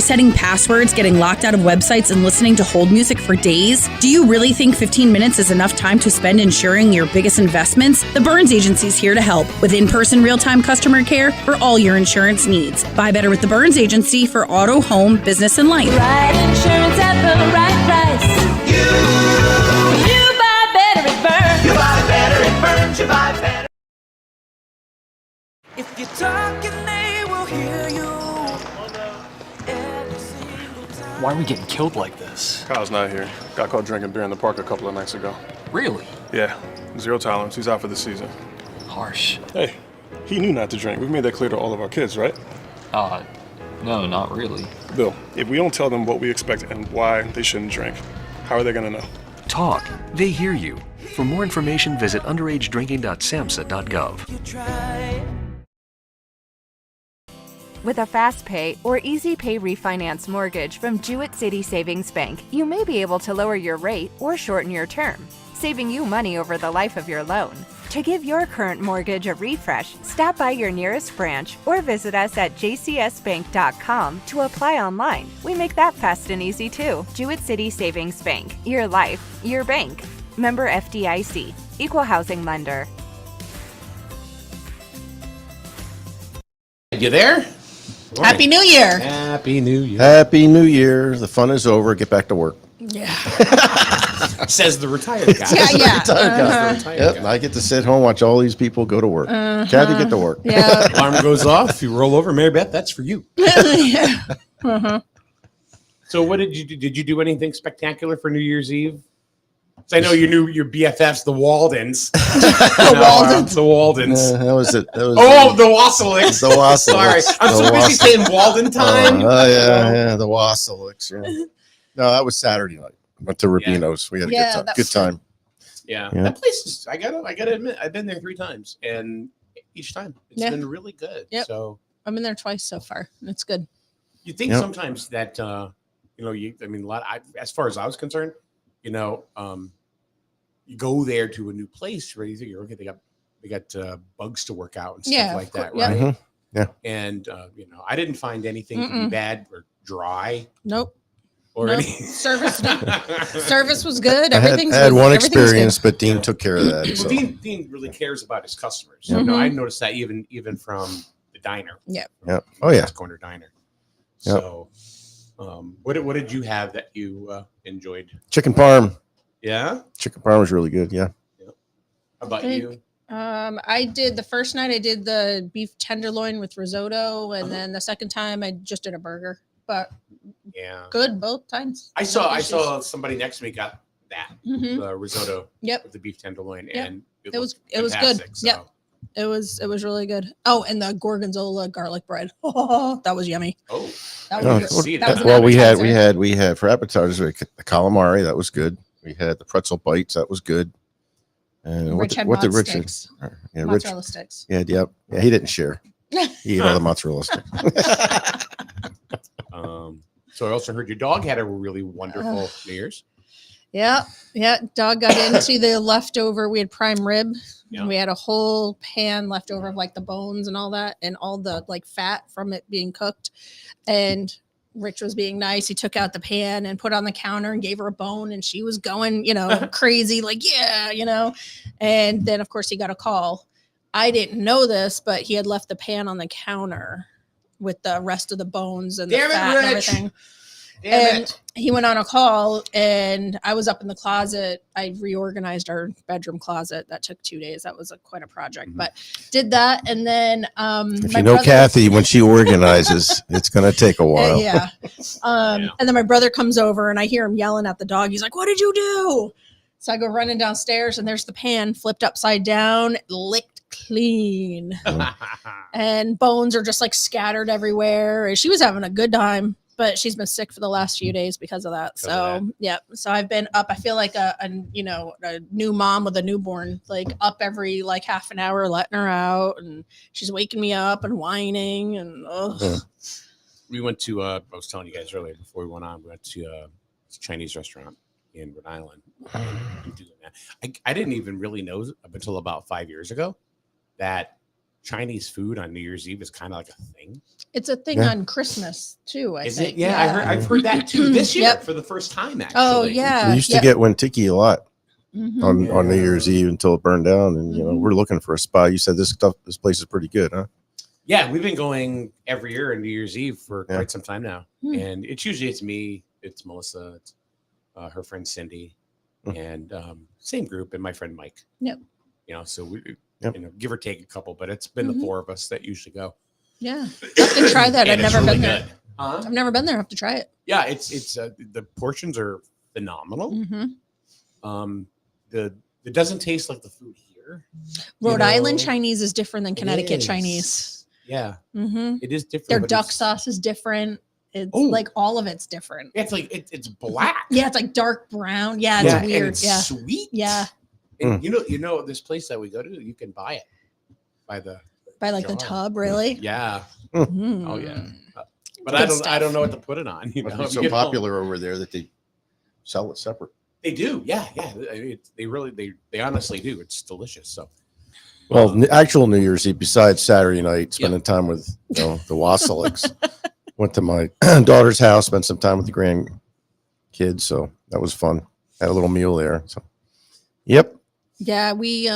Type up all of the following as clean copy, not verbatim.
resetting passwords, getting locked out of websites, and listening to hold music for days? Do you really think 15 minutes is enough time to spend ensuring your biggest investments? The Burns Agency is here to help with in-person real-time customer care for all your insurance needs. Buy better with the Burns Agency for auto, home, business, and life. Right insurance at the right price. You buy better at Burns. You buy better at Burns. You buy better. If you're talking, they will hear you. Why are we getting killed like this? Kyle's not here. Got caught drinking beer in the park a couple of nights ago. Really? Yeah, 0 tolerance. He's out for the season. Harsh. Hey, he knew not to drink. We've made that clear to all of our kids, right? No, not really. Bill, if we don't tell them what we expect and why they shouldn't drink, how are they gonna know? Talk. They hear you. For more information, visit underagedrinking.samhsa.gov. With a fast pay or easy pay refinance mortgage from Jewett City Savings Bank, you may be able to lower your rate or shorten your term, saving you money over the life of your loan. To give your current mortgage a refresh, stop by your nearest branch or visit us at jcsbank.com to apply online. We make that fast and easy too. Jewett City Savings Bank. Your life, your bank. Member FDIC. Equal housing lender. You there? Happy New Year. Happy New Year. Happy New Year. The fun is over. Get back to work. Yeah. Says the retired guy. Yeah. Yep, I get to sit home, watch all these people go to work. Kathy, get to work. Yeah. Alarm goes off. You roll over. Mary Beth, that's for you. Yeah. So what did you do? Did you do anything spectacular for New Year's Eve? I know you knew your BFFs, the Waldens. The Waldens. That was it. The Wassilics. The Wassilics. Sorry, I'm so busy saying Walden time. Yeah, the Wassilics. Yeah. No, that was Saturday night. Went to Rubino's. We had a good time. Yeah, that place is. I gotta admit, I've been there 3 times, and each time it's been really good. Yep. So I've been there twice so far, and it's good. You think sometimes that a lot. As far as I was concerned, you go there to a new place where you think, okay, they got bugs to work out and stuff like that, right? Mm-hmm. Yeah. And I didn't find anything to be bad or dry. Nope. Or any service was good. I had one experience, but Dean took care of that. Well, So. Dean really cares about his customers. Mm-hmm. I noticed that even from the diner. Yeah. Yeah. Oh yeah. Corner diner. Yep. So, what did you have that you enjoyed? Chicken parm. Yeah. Chicken parm was really good. Yeah. How about you? I did the first night. I did the beef tenderloin with risotto, and then the second time I just did a burger. But good both times. I saw somebody next to me got that the risotto. Yep. With the beef tenderloin, Yep. and it was good. So. Yep. It was really good. Oh, and the gorgonzola garlic bread. Oh, that was yummy. Oh, that was we had for appetizers the calamari. That was good. We had the pretzel bites. That was good. And Rich what did Rich? sticks. Yeah, mozzarella sticks. Yeah, yep. Yeah, he didn't share. He ate all the mozzarella sticks. So I also heard your dog had a really wonderful New Year's. Yeah. Dog got into the leftover. We had prime rib. Yeah. We had a whole pan left over of like the bones and all that, and all the like fat from it being cooked. And Rich was being nice. He took out the pan and put it on the counter and gave her a bone, and she was going, crazy, like, And then of course he got a call. I didn't know this, but he had left the pan on the counter with the rest of the bones and the fat and everything. And he went on a call, and I was up in the closet. I reorganized our bedroom closet. That took 2 days. That was quite a project, but did that. And then if you know Kathy, when she organizes, it's going to take a while. Yeah. And then my brother comes over, and I hear him yelling at the dog. He's like, "What did you do?" So I go running downstairs, and there's the pan flipped upside down, licked clean. And bones are just like scattered everywhere. And she was having a good time. But she's been sick for the last few days because of that. So I've been up. I feel like a new mom with a newborn, like up every like half an hour, letting her out, and she's waking me up and whining. And we went to. I was telling you guys earlier before we went on. We went to a Chinese restaurant in Rhode Island. I didn't even really know up until about 5 years ago that Chinese food on New Year's Eve is kind of like a thing. It's a thing on Christmas too. I Is think. it? Yeah, I've heard that too this year Yep. for the first time. Actually. Oh yeah. We used to get Wintiki a lot Mhm. on New Year's Eve until it burned down, and we're looking for a spot. You said this place is pretty good, huh? Yeah, we've been going every year on New Year's Eve for Yeah. quite some time now, Hmm. and it's me, it's Melissa, it's her friend Cindy, Hmm. and same group, and my friend Mike. Yep. So we, Yep. give or take a couple, but it's been the four of us that usually go. Yeah. I have to try that. I've And it's never really been there. good. Huh? I've never been there. I have to try it. Yeah, it's the portions are phenomenal. Mm-hmm. It doesn't taste like the food here. Rhode You Island know, Chinese is different than it Connecticut is. Chinese. Yeah, Mm-hmm. it is different. Their but duck it's- sauce is different. It's Oh. like all of it's different. It's like it's black. Yeah, it's like dark brown. Yeah, it's and weird. it's Yeah. sweet. Yeah. And you know this place that we go to, you can buy it by the By like the jar. tub, really? Yeah. Mm. Oh yeah. But Good I stuff. don't know what to put it on. You Must know? be so You know? popular over there that they sell it separate. They do. Yeah. They honestly do. It's delicious. So Well, actual New Year's Eve, besides Saturday night, spending time with the Wasiliks. Went to my daughter's house, spent some time with the grandkids, so that was fun. Had a little meal there. So, yep. Yeah, we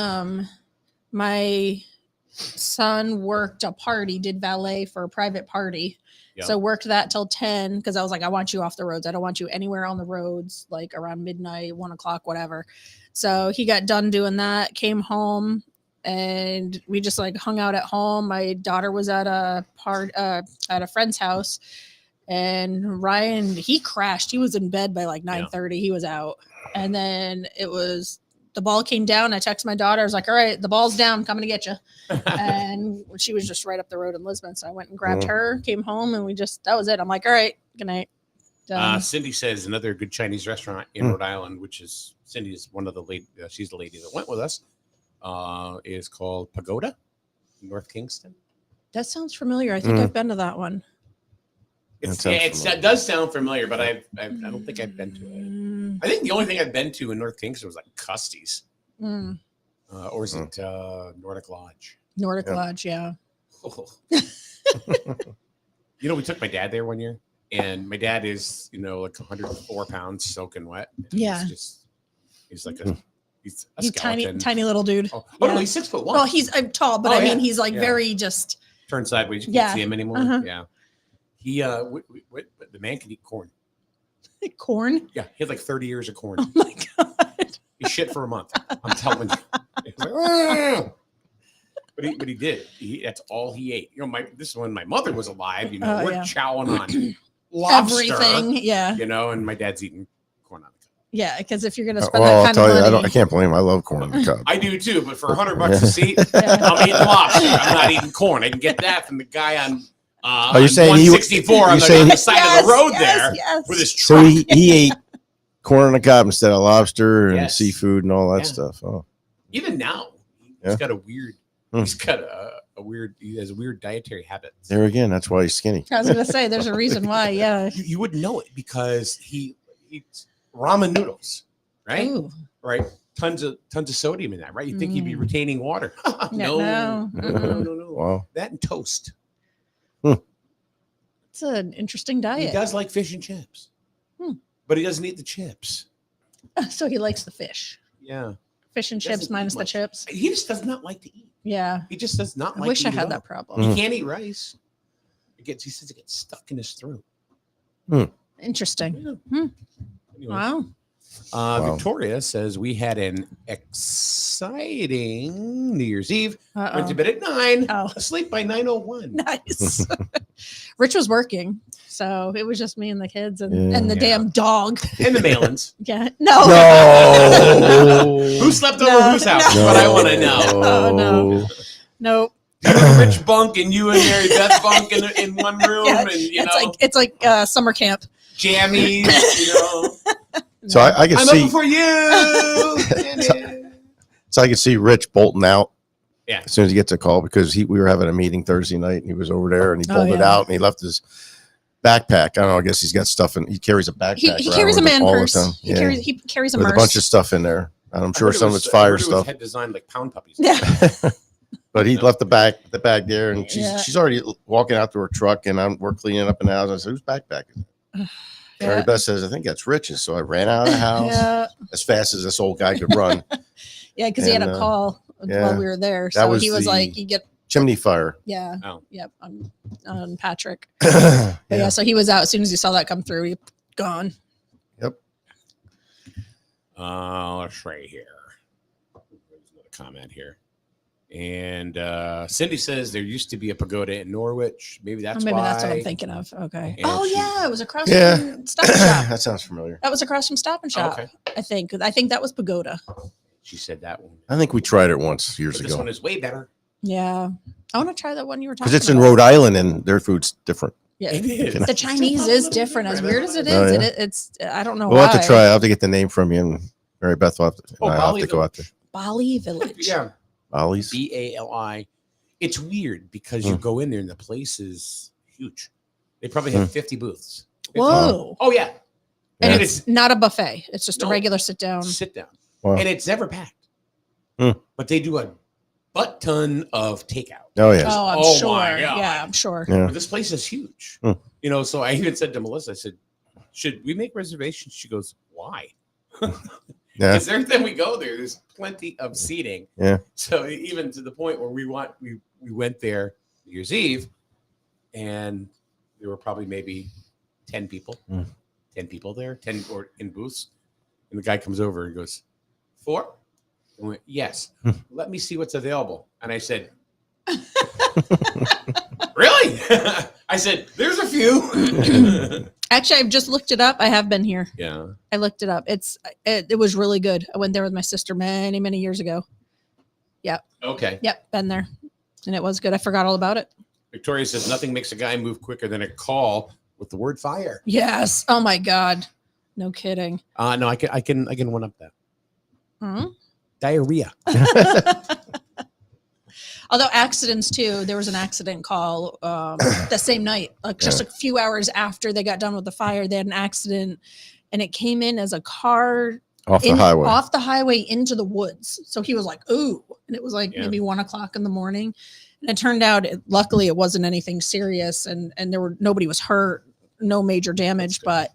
my son worked a party, did valet for a private party. Yep. So worked that till 10 because I was like, I want you off the roads. I don't want you anywhere on the roads, like around midnight, 1:00, whatever. So he got done doing that, came home, and we just like hung out at home. My daughter was at a at a friend's house, and Ryan, he crashed. He was in bed by like 9:30. He was out, and then the ball came down. I texted my daughter. I was like, all right, the ball's down. I'm coming to get you. And she was just right up the road in Lisbon. So I went and grabbed her, came home, and that was it. I'm like, all right, good night. Done. Cindy says another good Chinese restaurant in Rhode Island, which is Cindy's one of the lady. She's the lady that went with us. Is called Pagoda, in North Kingston. That sounds familiar. I think I've been to that one. It does sound familiar, but I don't think I've been to it. I think the only thing I've been to in North Kingston was like Custy's, or is it Nordic Lodge? Nordic Lodge, yeah. Oh. We took my dad there one year, and my dad is like 104 pounds, soaking wet. Yeah. He's like a He's skeleton. tiny little dude. Oh, no, he's 6'1". Well, he's tall, but Oh, I mean, yeah. he's like Yeah. very just Turn sideways, you Yeah. can't see him anymore. Uh-huh. Yeah, he the man can eat corn. corn. Yeah, he had like 30 years of corn. Oh my god. He shit for a month. I'm telling you. He was like, "Argh!" But he did. That's all he ate. This is when my mother was alive. Oh, we're yeah. chowing on lobster. Everything, yeah. And my dad's eating corn on the cob. Yeah, because if you're gonna spend Well, I'll that tell kind you, of money, I can't blame him. I love corn on the cob. I do too, but for $100 a seat, I'm eating lobster. I'm not eating corn. I can get that from the guy on you're saying 164 on the side of the road there with his So truck. he ate corn on the cob instead of lobster and Yes. seafood and all that Yeah. stuff. Oh, Even now, Yeah. he's got a weird. Hmm. He's got he has weird dietary habits. there again, that's why he's skinny. I was gonna say there's a reason why. Yeah. You wouldn't know it because he eats ramen noodles, right? Ooh. Right. Tons of sodium in that, right? You think he'd be retaining water? No. No. Wow. That and toast. It's an interesting He diet. does like fish and chips, but he doesn't eat the chips. So he likes the fish. Yeah. Fish and Doesn't chips eat minus the much. chips. He just does not like to eat. Yeah. He just does not I like wish to I eat had at that all. problem. He can't eat rice. He says it gets stuck in his throat. Interesting. Anyway. Wow. Victoria says we had an exciting New Year's Eve. Uh-oh. Went to bed at 9. Oh. Asleep by 9:01. Nice. Rich was working, so it was just me and the kids and, Yeah. and the damn dog. And the Malins. Yeah. No. Who slept over No, whose house? no. That's what I want to know. Oh, no. Nope. You and Rich bunk and you and Mary Beth bunk in one room, Yeah, and it's like summer camp. jammies. So I can I'm see. looking for you. So I could see Rich bolting out. Yeah. As soon as he gets a call, because we were having a meeting Thursday night and he was over there and he pulled it yeah. out and he left his backpack. I don't know. I guess he's got stuff in. He carries a backpack. He around carries a with him man all the purse. time. He carries a with purse. a bunch of stuff in there. And I'm sure some of it's fire stuff. Had designed like pound puppies. Yeah. But he left the bag there, and Yeah. she's already walking out to her truck, and we're cleaning up in the house. I said, "Whose backpack is it?" Mary Beth says, "I think that's Rich's." So I ran out of the house Yeah, as fast as this old guy could run. yeah, because he had And, a call yeah, while we were there, that so was he was the- like, "You get." Chimney fire. Yeah. Oh. Yep. On Patrick. Yeah. But yeah, so he was out as soon as he saw that come through. He gone. Yep. Let's right here. There's another comment here. And Cindy says there used to be a pagoda in Norwich. Maybe that's Maybe why. that's what I'm thinking of. Okay. And Oh she- yeah, it was across Yeah. from Stop and Shop. That sounds familiar. That was across from Stop and Shop. okay. I think. I think that was Pagoda. She said that one. I think we tried it once years But this ago one is way better. Yeah. I want to try that one you were talking because it's in about. Rhode Island and their food's different. Yeah. It is. The Chinese is different. As weird as it is, Oh, yeah. it's I don't know We'll why. have to try. I'll have to get the name from you, and Mary Beth will have to, Oh, I'll have Bali to go out there. Bali Village. Yeah. Ollie's. BALI. It's weird because you go in there and the place is huge. They probably have 50 booths. 50. Whoa. Oh, yeah. And And it's not a buffet. It's just a No. regular sit down. Sit down. Wow. And it's never packed. Hmm. But they do a butt ton of takeout. Oh yeah. Oh, I'm Oh, sure. my God. Yeah, I'm sure. Yeah. This place is huge. Hmm. You know, so I even said to Melissa, I said, should we make reservations? She goes, why? Yeah. Because every time we go there, there's plenty of seating. Yeah. So even to the point where we went there New Year's Eve, and there were probably maybe 10 people, 10 people there, 10 or in booths. And the guy comes over and goes, 4? I went, yes. Let me see what's available. And I said, really? I said, there's a few. Actually, I've just looked it up. I have been here. Yeah. I looked it up. It was really good. I went there with my sister many, many years ago. Yep. Okay. Yep. Been there. And it was good. I forgot all about it. Victoria says nothing makes a guy move quicker than a call with the word fire. Yes. Oh my God. No kidding. No, I can one up that. Hmm? Diarrhea. Although accidents too, there was an accident call the same night, like just a few hours after they got done with the fire. They had an accident, and it came in as a car Off the highway. off the highway into the woods. So he was like, "Ooh!" And it was like Yeah. maybe 1 o'clock in the morning. And it turned out, luckily, it wasn't anything serious, and nobody was hurt. No major damage, but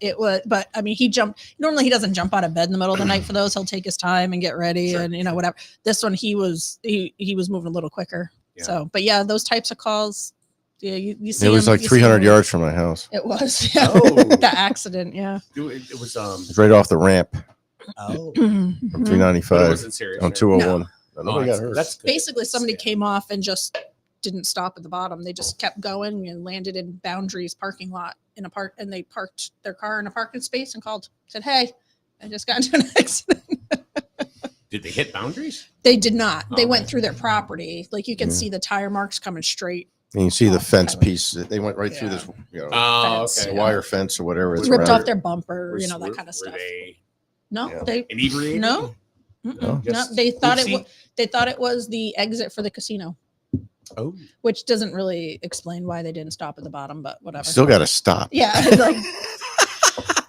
I mean, he jumped. Normally, he doesn't jump out of bed in the middle of the night for those. He'll take his time and get ready, and whatever. This one, he was moving a little quicker. Yeah. So, but yeah, those types of calls, yeah, you see. It was them- like you see 300 them. yards from my house. It was, yeah. Oh. The accident, yeah. It was It's right off the ramp oh, from Mhm. but it 395 wasn't serious. on right? 201. Oh, Nobody got hurt. That's good. Basically, somebody Yeah. came off and just didn't stop at the bottom. They just kept going and landed in Boundaries parking lot and they parked their car in a parking space and said, "Hey, I just got into an accident." Did they hit Boundaries? They did not. They Oh, went okay. through their property. Like you can see the tire marks coming straight. And you see the off the fence highway. piece. They went right through this, Oh, Fence, okay. yeah. wire fence or whatever. It's Ripped around off it. their bumper, Was- that kind were of stuff. They No, Yeah. they inebriated? no. Mm-mm. No? No, Just they thought oopsie? they thought it was the exit for the casino, Oh, which doesn't really explain why they didn't stop at the bottom, but whatever. Still got to stop. Yeah, like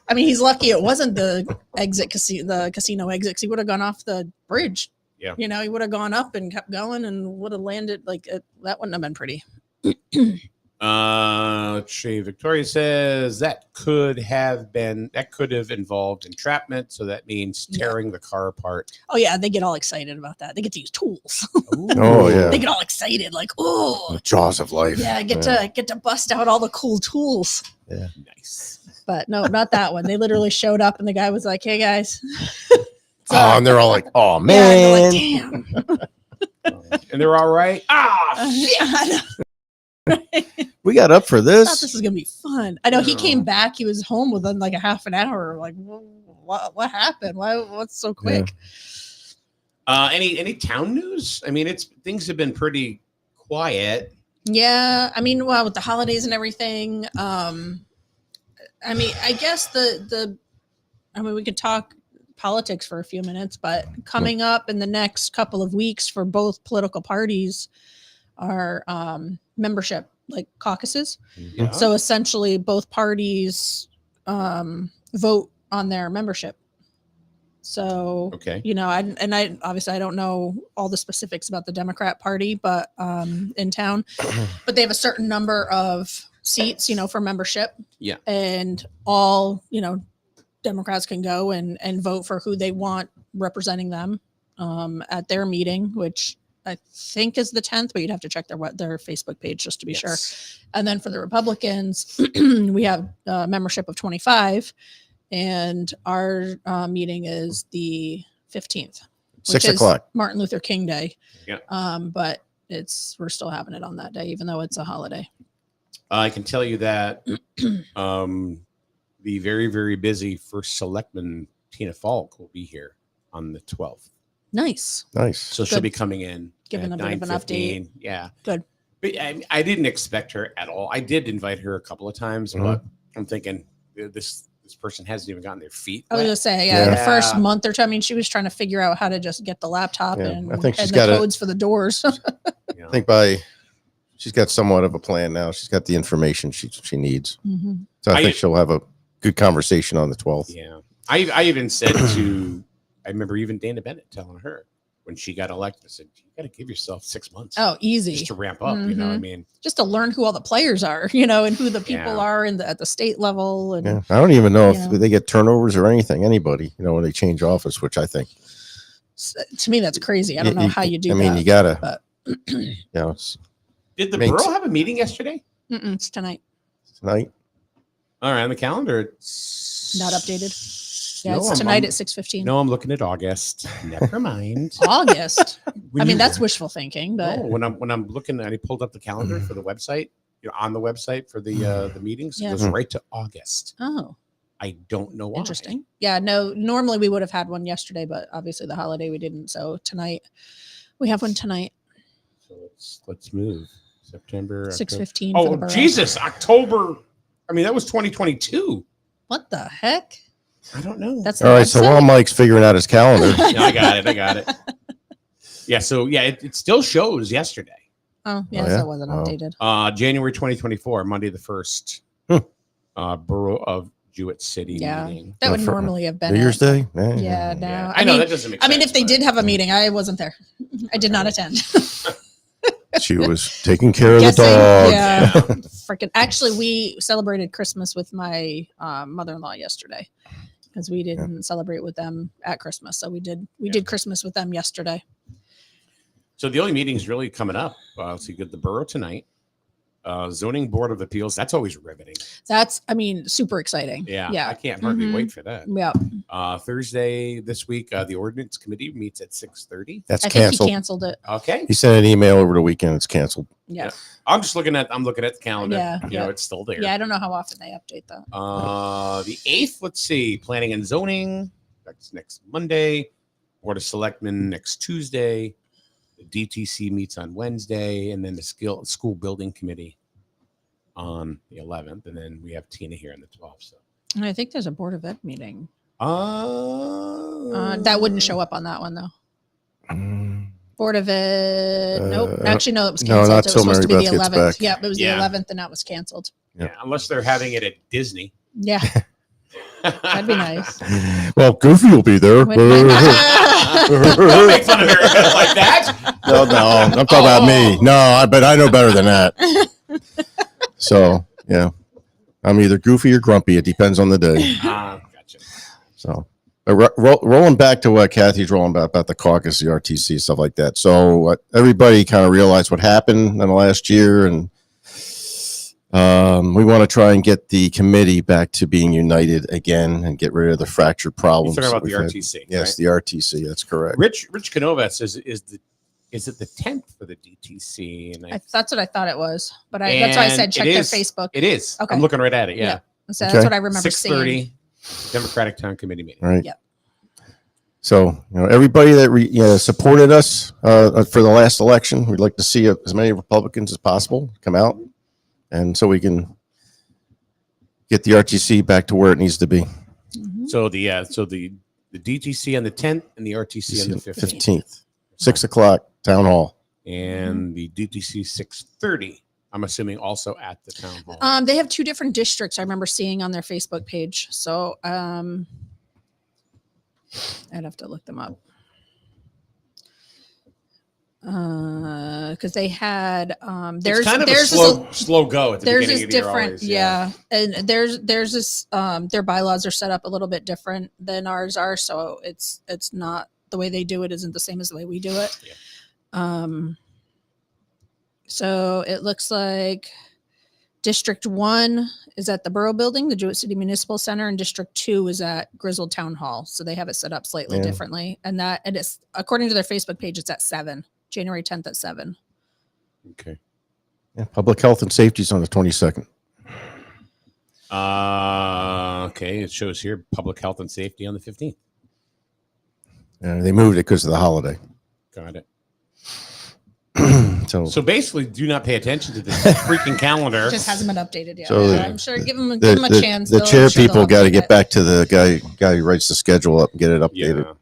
I mean, he's lucky it wasn't the casino exit. 'Cause he would have gone off the bridge. Yeah. He would have gone up and kept going and would have landed that wouldn't have been pretty. let's see. Victoria says that could have involved entrapment. So that means Yeah. tearing the car apart. Oh yeah, they get all excited about that. They get to use tools. Oh, yeah. They get all excited, like, oh The jaws of life. yeah, I get to bust out all the cool tools. Nice. But no, not that one. They literally showed up and the guy was like, "Hey guys." Oh, and they're all like, "Oh Yeah, man." they're like, damn. And they're all right. Ah, shit. I We got up for thought this. this was gonna be fun. I know he No. came back. He was home within like a half an hour. Like, what happened? What's so quick? Any town news? I mean, things have been pretty quiet. Yeah, I mean, well, with the holidays and everything. I mean, I guess we could talk politics for a few minutes, but coming up in the next couple of weeks for both political parties are membership caucuses. Yeah. So essentially, both parties vote on their membership. So, Okay. you know, I obviously I don't know all the specifics about the Democrat Party, but in town, but they have a certain number of seats, you know, for membership. Yeah. And all, you know, Democrats can go and vote for who they want representing them at their meeting, which I think is the 10th, but you'd have to check their Facebook page just to be sure. And then for the Republicans, we have a membership of 25, and our meeting is the 15th, 6 which is o'clock. Martin Luther King Day. Yeah. But we're still having it on that day, even though it's a holiday. I can tell you that the very, very busy first selectman, Tina Falk, will be here on the 12th. Nice. Nice. So she'll Good. be coming in. Giving at a bit of an 9:15. Yeah. Good. But I didn't expect her at all. I did invite her a couple of times, but I'm thinking this person hasn't even gotten their feet I was wet. gonna say, Yeah. the first month or two. I mean, she was trying to figure out how to just get the laptop Yeah, and, I think she's and the got codes for the doors. You know? I think she's got somewhat of a plan now. She's got the information she needs. Mhm. So I I- think she'll have a good conversation on the 12th. Yeah. I even said I remember even Dana Bennett telling her when she got elected, I said, you got to give yourself 6 months Oh, easy. just to ramp up. You know what I Mhm. mean? Just to learn who all the players are, you know, and who the people Yeah. are at the state level. And Yeah. I don't even know Yeah. if they get turnovers or anything, anybody, you know, when they change office, which I think. to me, that's crazy. I don't know how you do I mean, that. you gotta, but you know, it's Did the Makes- borough have a meeting yesterday? it's tonight. tonight. All right, on the calendar, it's Not updated. Yeah, No, it's I'm- tonight I'm- at 6:15. No, I'm looking at August. Never mind. August. When I mean, you- that's wishful thinking, but No, when I'm looking, I pulled up the calendar for the website. You know, on the website for the meetings, it Yeah. goes right to August. oh, I don't know why. interesting. Yeah, no, normally we would have had one yesterday, but obviously the holiday we didn't. So tonight we have one tonight, So let's move. September 6:15. Oh Jesus, October. I mean, that was 2022. What the heck? I don't know. That's All right. So while Mike's figuring out his calendar, Yeah, I got it. Yeah, so yeah, it still shows yesterday. Oh, yes, Oh, yeah? that wasn't Wow. updated. January 2024, Monday the 1st. Hmm. Borough of Jewett City Yeah, meeting. that would for- normally have been New Year's it. Day. Yeah. Yeah, no. Yeah. I I know mean, that doesn't make I mean, sense, if they but- did have a meeting, I wasn't there. I did not attend. She was taking care of the Guessing, dog. yeah, freaking. Actually, we celebrated Christmas with my mother-in-law yesterday because we didn't celebrate with them at Christmas. So we did Christmas with them yesterday. So the only meetings really coming up. So you get the borough tonight, zoning board of appeals. That's always riveting. That's, I mean, super exciting. Yeah, yeah, I can't hardly Mhm. wait for that. yeah. Thursday this week, the ordinance committee meets at 6:30. That's I think canceled. he canceled it. Okay, He sent an email over the weekend. It's canceled. Yeah, I'm looking at the calendar. Yeah, you yeah. know, it's still there. yeah. I don't know how often they update that. The 8th, let's see, planning and zoning. That's next Monday. Board of Selectmen next Tuesday. The DTC meets on Wednesday, and then the school building committee on the 11th, and then we have Tina here on the 12th. So, And I think there's a board of ed meeting. that That wouldn't show up on that one though. Mm, Board of Ed. Nope. Actually, no, it was no, canceled. not it was till supposed to be Mary the Beth gets 11th. back. Yeah, it was Yeah. the 11th, and that was canceled. Yeah, unless they're having it at Disney. Yeah, that'd be nice. Well, Goofy will be there. When- Don't make fun of her like that. No, I'm talking about me. No, but I know better than that. So, yeah, I'm either goofy or grumpy. It depends on the day. Gotcha. So, but rolling back to what Kathy's rolling about the caucus, the RTC, stuff like that. So, everybody kind of realized what happened in the last year, and we want to try and get the committee back to being united again and get rid of the fractured problems. You're talking about that the we've had. RTC. Yes, right? the RTC. That's correct. Rich Canova says is it the 10th for the DTC? And That's what I thought it was, but that's why I said check their Facebook. It is. Okay. I'm looking right at it. Yeah. So Okay. that's what I remember seeing. 6:30 Democratic Town Committee meeting. Right. Yep. So, everybody that supported us for the last election, we'd like to see as many Republicans as possible come out, and so we can get the RTC back to where it needs to be. Mhm. So the DTC on the 10th and the RTC on the 15th. 15th, 6 o'clock, town hall. And the DTC 6:30. I'm assuming also at the town hall. They have two different districts I remember seeing on their Facebook page. So I'd have to look them up. Because they had there's it's kind of there's a slow go at the there's beginning this of the year. different Always, yeah. And there's this their bylaws are set up a little bit different than ours are, so it's not the way they do it isn't the same as the way we do it. So it looks like District 1 is at the Borough Building, the Jewett City Municipal Center, and District 2 is at Griswold Town Hall. So they have it set up slightly differently. And it is, according to their Facebook page, it's at 7, January 10th at 7. Okay. Yeah, public health and safety is on the 22nd. Okay. It shows here public health and safety on the 15th. They moved it because of the holiday. Got it. So basically, do not pay attention to this freaking calendar. It just hasn't been updated yet. So I'm sure give them a chance. The chair people got to get back to the guy who writes the schedule up and get it updated. Yeah.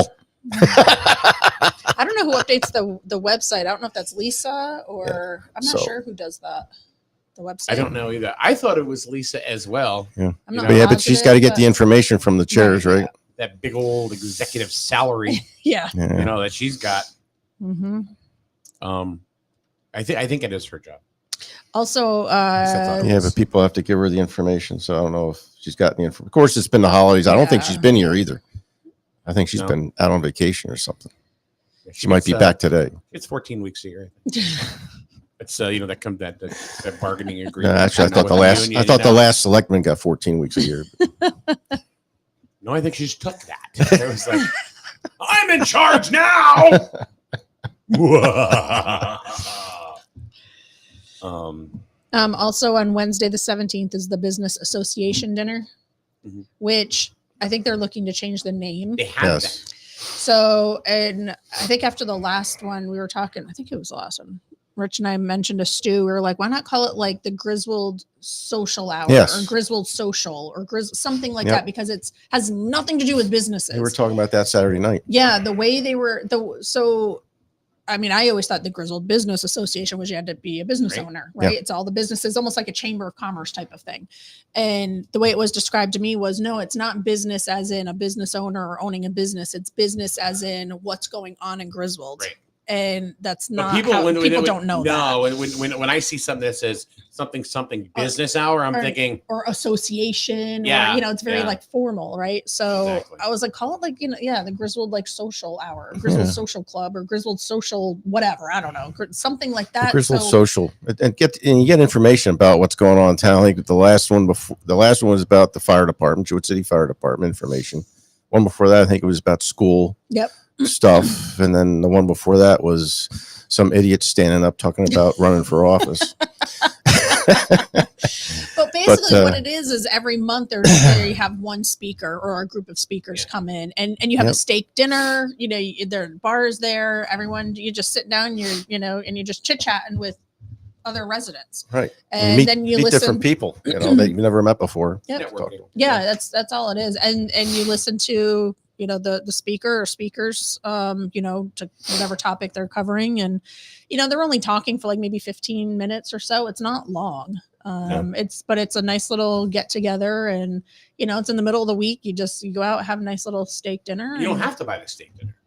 Paul. I don't know who updates the website. I don't know if that's Lisa or I'm not sure who does that. The website. I don't know either. I thought it was Lisa as well. Yeah. I'm not But she's got to get the information from the chairs, right? That big old executive salary, Yeah. that she's got. Mm-hmm. I think it is her job. Also, Yeah, but people have to give her the information. So I don't know if she's gotten the information. Of course, it's been the holidays. I don't think she's been here either. I think she's been out on vacation or something. Yeah, she might be back today. It's 14 weeks a year. I think. It's that bargaining No, agreement. actually, I thought the last selectman got 14 weeks a year. No, I think she just took that. It was like, I'm in charge now. Also on Wednesday the 17th is the Business Association dinner, which I think they're looking to change the name. They have that. So, and I think after the last one we were talking, I think it was the last one. Rich and I mentioned a stew. We were like, why not call it like the Griswold Social Hour or Griswold Social or something like that, because it's has nothing to do with businesses. We were talking about that Saturday night. Yeah, the way they were I mean, I always thought the Griswold Business Association was you had to be a business owner, right? Yeah. It's all the businesses, almost like a chamber of commerce type of thing. And the way it was described to me was, no, it's not business as in a business owner or owning a business. It's business as in what's going on in Griswold. Right. And that's not people don't know that. No, when I see something that says something business hour, I'm thinking or association. Or, it's very like formal, right? So I was like, call it like the Griswold like social hour, Griswold social club, or Griswold social whatever. I don't know, something like that. Griswold social, and you get information about what's going on in town. Like the last one was about the fire department, Jewett City Fire Department information. One before that, I think it was about school. Yep. Stuff, and then the one before that was some idiot standing up talking about running for office. But basically what it is every month they have one speaker or a group of speakers come in and you have a steak dinner, there are bars there, everyone, you just sit down, and you're just chit-chatting with other residents, right? And then you meet listen different people that you've never met before. Yep. Yeah, that's all it is. And you listen to the speaker or speakers, to whatever topic they're covering. And, they're only talking for like maybe 15 minutes or so. It's not long. It's a nice little get together and, it's in the middle of the week. You go out, have a nice little steak dinner. You don't have to buy the steak dinner.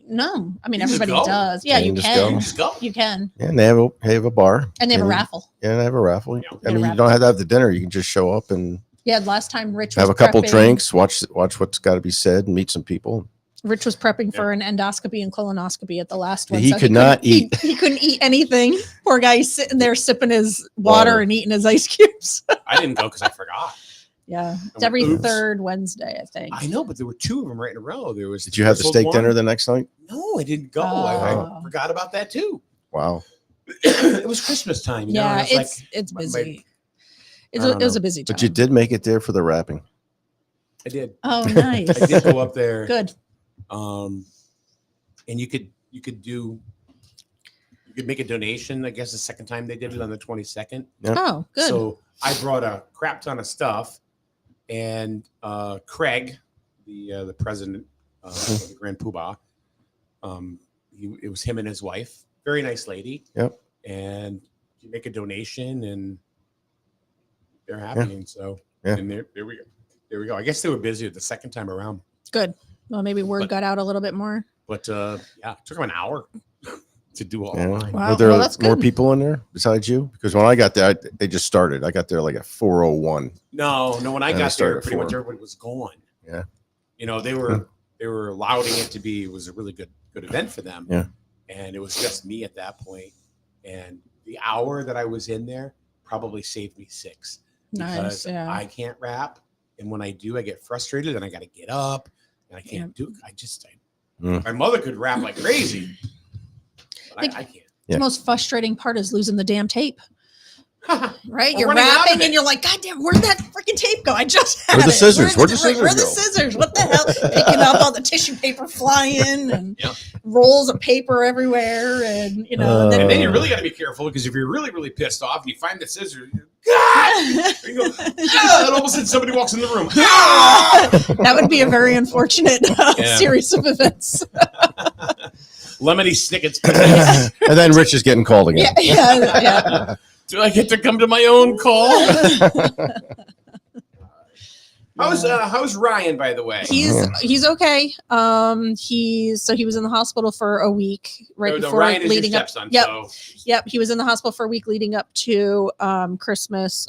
No, I mean, everybody does. Yeah, you can. Just go. You can. Yeah, and they have a bar. And they have a raffle. Yeah, they have a raffle. I mean, you don't have to have the dinner. You can just show up and last time Rich was have a couple drinks, watch what's got to be said, and meet some people. Rich was prepping for an endoscopy and colonoscopy at the last one. He could not eat. He couldn't eat anything. Poor guy, he's sitting there sipping his water and eating his ice cubes. I didn't go because I forgot. Yeah, it's every third Wednesday, I think. I know, but there were two of them right in a row. Did you have the steak dinner the next night? No, I didn't go. I forgot about that too. Wow. It was Christmas time. It's busy. It was a busy time. But you did make it there for the wrapping. I did. Oh, nice. I did go up there. Good. And you could make a donation. I guess the second time they did it on the 22nd. Yep. Oh, good. So I brought a crap ton of stuff, and Craig, the president of the Grand Poobah, it was him and his wife. Very nice lady. Yep. And you make a donation, and they're happy. And so, and there we go. I guess they were busy the second time around. Good. Well, maybe word got out a little bit more. But yeah, it took them an hour to do all Yeah. mine. Wow. Were there Well, that's more good. people in there besides you? Because when I got there, they just started. I got there like at 4:01. No, when I And they got started there, at pretty much 4. everybody was gone. Yeah. You know, they were allowing it to be. It was a really good event for them. Yeah. And it was just me at that point. And the hour that I was in there probably saved me 6 Nice. because Yeah. I can't rap, and when I do, I get frustrated and I got to get up and I can't do. My mother could rap like crazy, but I can't. Yeah. The most frustrating part is losing the damn tape. Right? Or You're running out of rapping it. and you're like, God damn, where'd that freaking tape go? I just had Where'd the it. scissors? Where'd the Where are the scissors scissors? What the hell? Picking up all the tissue paper flying and Yep. rolls of paper everywhere. And, you know, And then then, you really got to be careful because if you're really, really pissed off and you find the scissors, God! You go, ah! And all of a sudden somebody walks in the room. Ah! that would be a very unfortunate Yeah. series of events. Lemony Snicket's. And then Rich is getting called again. Yeah. Do I get to come to my own call? How's Ryan, by the way? He's okay. He was in the hospital for a week before Ryan is leading your up. stepson. Yep. So Yep, he was in the hospital for a week leading up to Christmas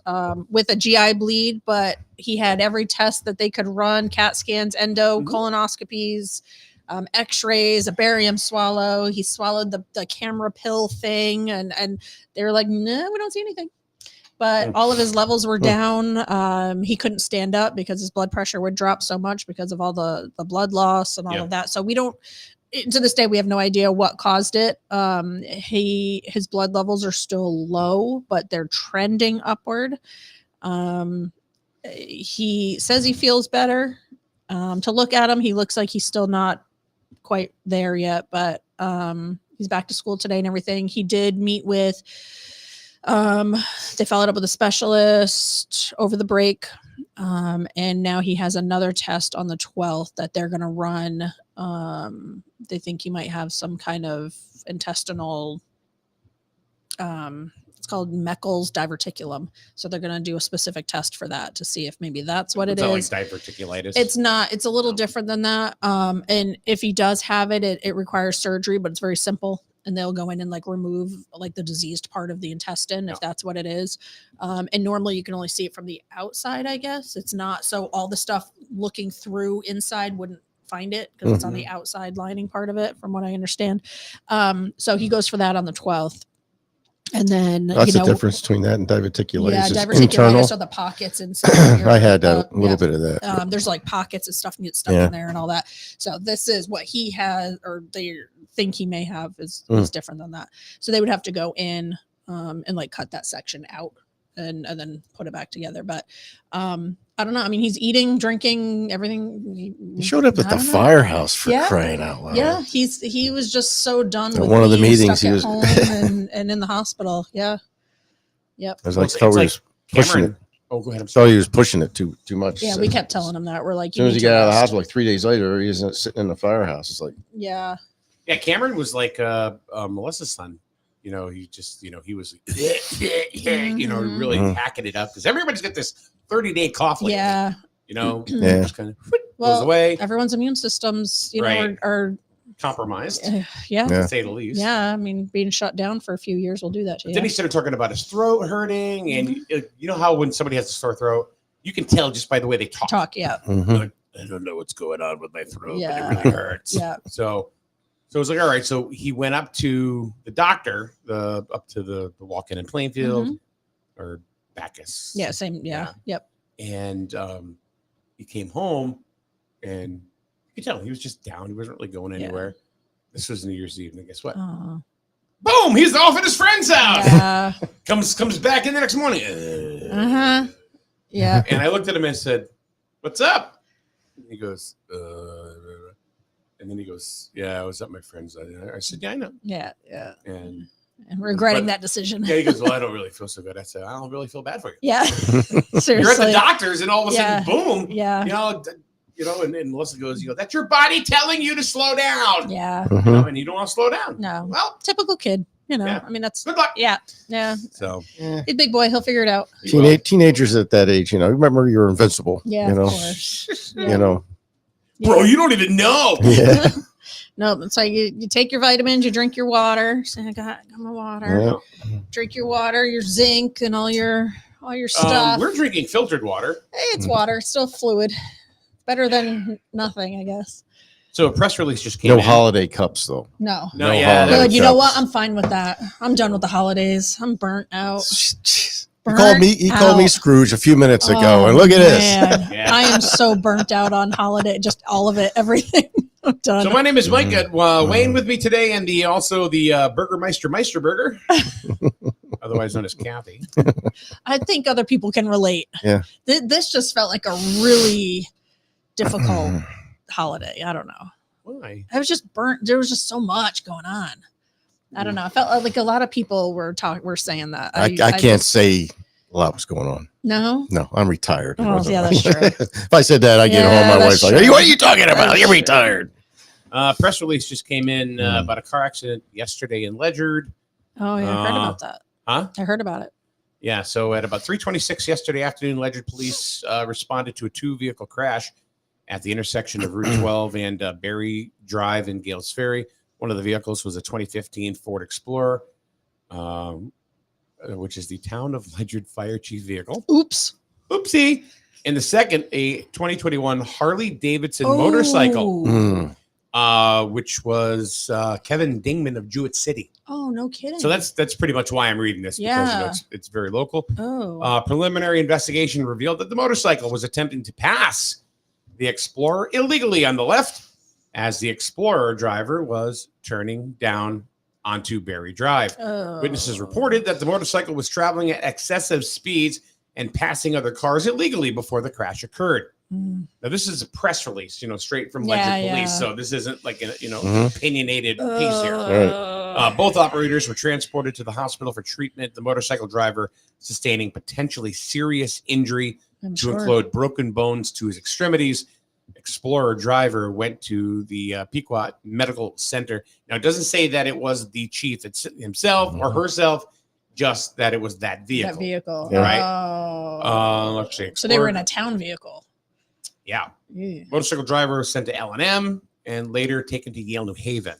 with a GI bleed, but he had every test that they could run: CAT scans, endo, colonoscopies, X-rays, a barium swallow. He swallowed the camera pill thing, and they were like, "No, we don't see anything." But all of his levels were down. He couldn't stand up because his blood pressure would drop so much because of all the blood loss and all of that. So we don't. To this day, we have no idea what caused it. His blood levels are still low, but they're trending upward. He says he feels better. To look at him, he looks like he's still not quite there yet, but he's back to school today and everything. He did meet with. They followed up with a specialist over the break. And now he has another test on the 12th that they're going to run. They think he might have some kind of intestinal, it's called Meckel's diverticulum. So they're going to do a specific test for that to see if maybe that's what it is. Like diverticulitis. It's not, it's a little different than that. And if he does have it, it requires surgery, but it's very simple. And they'll go in and like remove like the diseased part of the intestine if that's what it is. And normally you can only see it from the outside, I guess. It's not. So all the stuff looking through inside wouldn't find it because it's on the outside lining part of it, from what I understand. So he goes for that on the 12th. And then, That's the difference between that and diverticulitis. yeah, It's diverticulitis internal. are the pockets inside. I had that a little bit of that. There's like pockets and stuff gets stuck in there and all that. So this is what he has, or they think he may have is different than that. So they would have to go in and like cut that section out and then put it back together. But I don't know. I mean, he's eating, drinking, everything. He showed up at the firehouse for crying out loud. Yeah, he was just so done with one of the being meetings stuck he at was home and in the hospital. Yeah. Yep. I was like, It's thought he like was pushing Cameron. it. Oh, go ahead. I'm Thought he was pushing it too much. Yeah, So we kept telling him that. We're like, as soon as need he to got out of the rest. hospital, like 3 days later, he was sitting in the firehouse. It's like, Yeah. Yeah, Cameron was like Melissa's son. You know, he just, he was, really hacking it up because everybody's got this 30-day cough. Lately, Yeah. Yeah. just kind of goes Well, away. everyone's immune systems, Right. are Compromised, yeah. to say the least. Yeah. I mean, being shut down for a few years will do that to But you. then he started talking about his throat hurting, and you know how when somebody has a sore throat, you can tell just by the way they talk. Yeah. Like, I don't know what's going on with my throat, Yeah. but it really hurts. Yeah. So it was like, all right. So he went up to the doctor, up to the walk-in in Plainfield or Bacchus. Yeah. Same. Yeah. Yep. And he came home, and you could tell he was just down. He wasn't really going anywhere. This was New Year's Eve, and guess what? Boom! He's off at his friend's house. Yeah. Comes back in the next morning. Yeah. And I looked at him and said, "What's up?" And he goes, and then he goes, "Yeah, I was at my friend's." I said, "Yeah, I know." Yeah. Yeah. And regretting that decision. yeah, he goes, "Well, I don't really feel so good." I said, "I don't really feel bad for you." Yeah. Seriously. You're at the doctor's, and all of a sudden, boom. Yeah. And Melissa goes, "That's your body telling you to slow down." Yeah. And you don't want to slow down. No. Well, typical kid. Yeah. I mean, that's good luck. Yeah. Yeah. So He's a big boy. He'll figure it out. teenagers at that age, remember you're invincible. Yeah. Of course. You know, Bro, you don't even know. Yeah. No, it's like you take your vitamins, you drink your water. Say, I got my water. Yeah. Drink your water, your zinc, and all your stuff. We're drinking filtered water. Hey, it's water, it's still fluid. Better than nothing, I guess. So a press release just came No in. holiday cups though. No. No, yeah. holiday Good. You know what? cups. I'm fine with that. I'm done with the holidays. I'm burnt out. Jeez. He Burnt called me out. Scrooge a few minutes ago, Oh, and look at this. man. Yeah. I am so burnt out on holiday. Just all of it, everything. I'm done. So my name is Mike. Wayne with me today, and the Burgermeister Meisterburger, otherwise known as Kathy. I think other people can relate. Yeah. This just felt like a really difficult holiday. I don't know. Why? I was just burnt. There was just so much going on. I don't know. I felt like a lot of people were saying that. I can't just- say a lot was going on. No. No, I'm retired. It Oh, wasn't yeah, like- that's true. If I said that, I get Yeah, home. My that's wife's like, true. "What are you talking about? That's You're true. retired." Press release just came in about a car accident yesterday in Ledyard. Oh yeah, I heard about that. Huh? I heard about it. Yeah, so at about 3:26 yesterday afternoon, Ledyard police responded to a 2-vehicle crash at the intersection of Route 12 and Berry Drive in Gales Ferry. One of the vehicles was a 2015 Ford Explorer, which is the town of Ledyard Fire Chief vehicle. Oops. Oopsie. And the second, a 2021 Harley Davidson motorcycle, which was Kevin Dingman of Jewett City. Oh, no kidding. So that's pretty much why I'm reading this, because Yeah. it's very local. Oh. Preliminary investigation revealed that the motorcycle was attempting to pass the Explorer illegally on the left as the Explorer driver was turning down onto Berry Drive. Oh. Witnesses reported that the motorcycle was traveling at excessive speeds and passing other cars illegally before the crash occurred. Now, this is a press release, straight from Ledyard Yeah, Police. yeah. So this isn't like a, Mhm. opinionated piece here. Right. Both operators were transported to the hospital for treatment. The motorcycle driver sustaining potentially serious injury I'm to sure. include broken bones to his extremities. Explorer driver went to the Pequot Medical Center. Now, it doesn't say that it was the chief himself or herself, just that it was that vehicle. That vehicle. Yeah. Right. Oh. Let's see. So they were in Explorer- a town vehicle. Yeah. Yeah. Motorcycle driver was sent to L&M and later taken to Yale New Haven.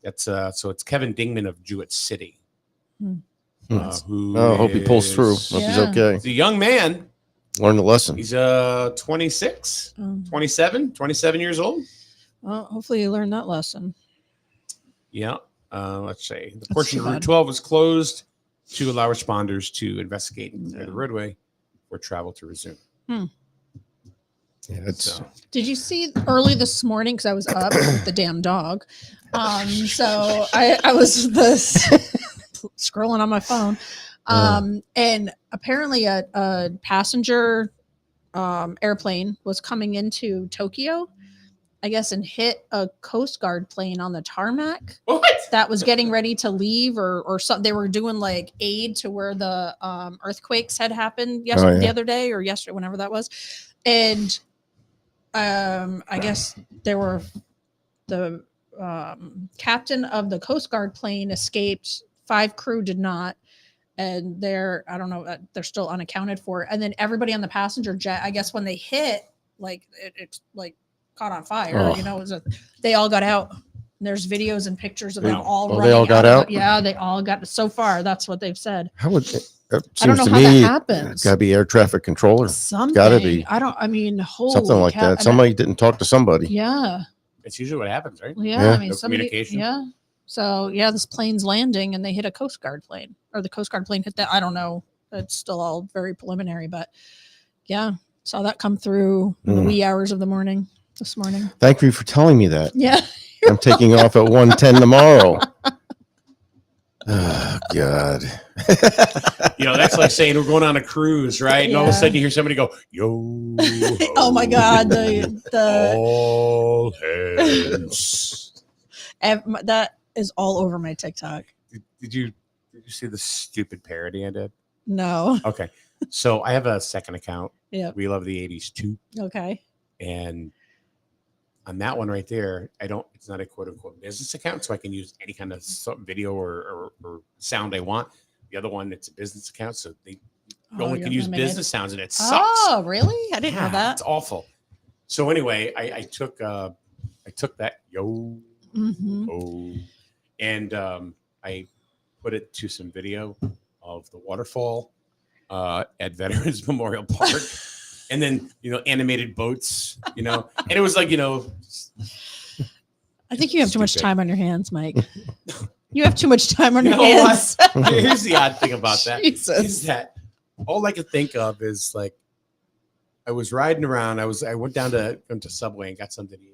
That's so it's Kevin Dingman of Jewett City. Who Oh, hope he pulls through. is- Hope he's Yeah. okay. He's a young man. Learn the lesson. He's 26, Oh. 27 years old. Well, hopefully you learned that lesson. Yeah. Let's see. The portion of too Route bad. 12 was closed to allow responders to investigate and clear the roadway for travel to resume. Yeah, it's So, Did you see early this morning? Because I was up with the damn dog. So I was scrolling on my phone. And apparently a passenger airplane was coming into Tokyo, I guess, and hit a Coast Guard plane on the tarmac what? that was getting ready to leave or something. They were doing like aid to where the earthquakes had happened yesterday, yeah. the other day or yesterday, whenever that was. And I guess there were the captain of the Coast Guard plane escaped. 5 crew did not. And they're, I don't know, they're still unaccounted for. And then everybody on the passenger jet, I guess when they hit, like it's like caught on fire, Oh. they all got out. And there's videos and pictures of them all Oh, running. they all got of out? the- yeah, they all got, so far, that's what they've said. how would that I don't seems know to how me that happens. got to be air traffic controller. Something. Gotta be. Holy Something like cow. that. Somebody didn't talk to somebody. Yeah. It's usually what happens, right? Yeah. Yeah. I mean, No somebody, communication. yeah. So yeah, this plane's landing and they hit a Coast Guard plane, or the Coast Guard plane hit that. I don't know. It's still all very preliminary, but yeah, saw that come through in the wee hours of the morning this morning. Thank you for telling me that. Yeah. I'm taking off at 1:10 tomorrow. Oh God. That's like saying we're going on a cruise, right? And all of a Yeah. sudden you hear somebody go, yo. Oh my God. The All hands. that is all over my TikTok. Did you see the stupid parody I did? No. Okay. So I have a second account. Yeah. We love the 80s too. Okay. And on that one right there, it's not a quote unquote business account, so I can use any kind of video or sound I want. The other one, it's a business account, so they only you're can use limited. business sounds, and it sucks. Oh, really? I didn't know Yeah, that. It's awful. So anyway, I took that and I put it to some video of the waterfall at Veterans Memorial Park, and then animated boats, and it was like I think you have too much time on your hands, Mike. You have too much time on your hands. Here's the odd thing about that Jesus. is that all I could think of is like I was riding around. I went down to Subway and got something to eat.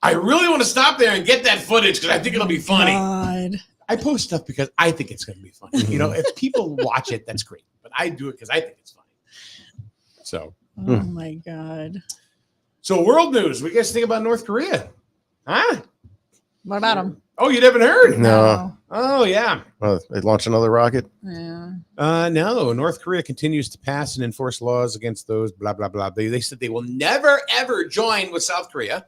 I really want to stop there and get that footage because I think it'll be funny. God. I post stuff because I think it's going to be funny. If people watch it, that's great. But I do it because I think it's funny. So. Oh my God. So world news. What do you guys think about North Korea? Huh? What about them? Oh, you haven't heard? No. Oh, yeah. They launched another rocket. Yeah. No. North Korea continues to pass and enforce laws against those blah, blah, blah. They said they will never, ever join with South Korea.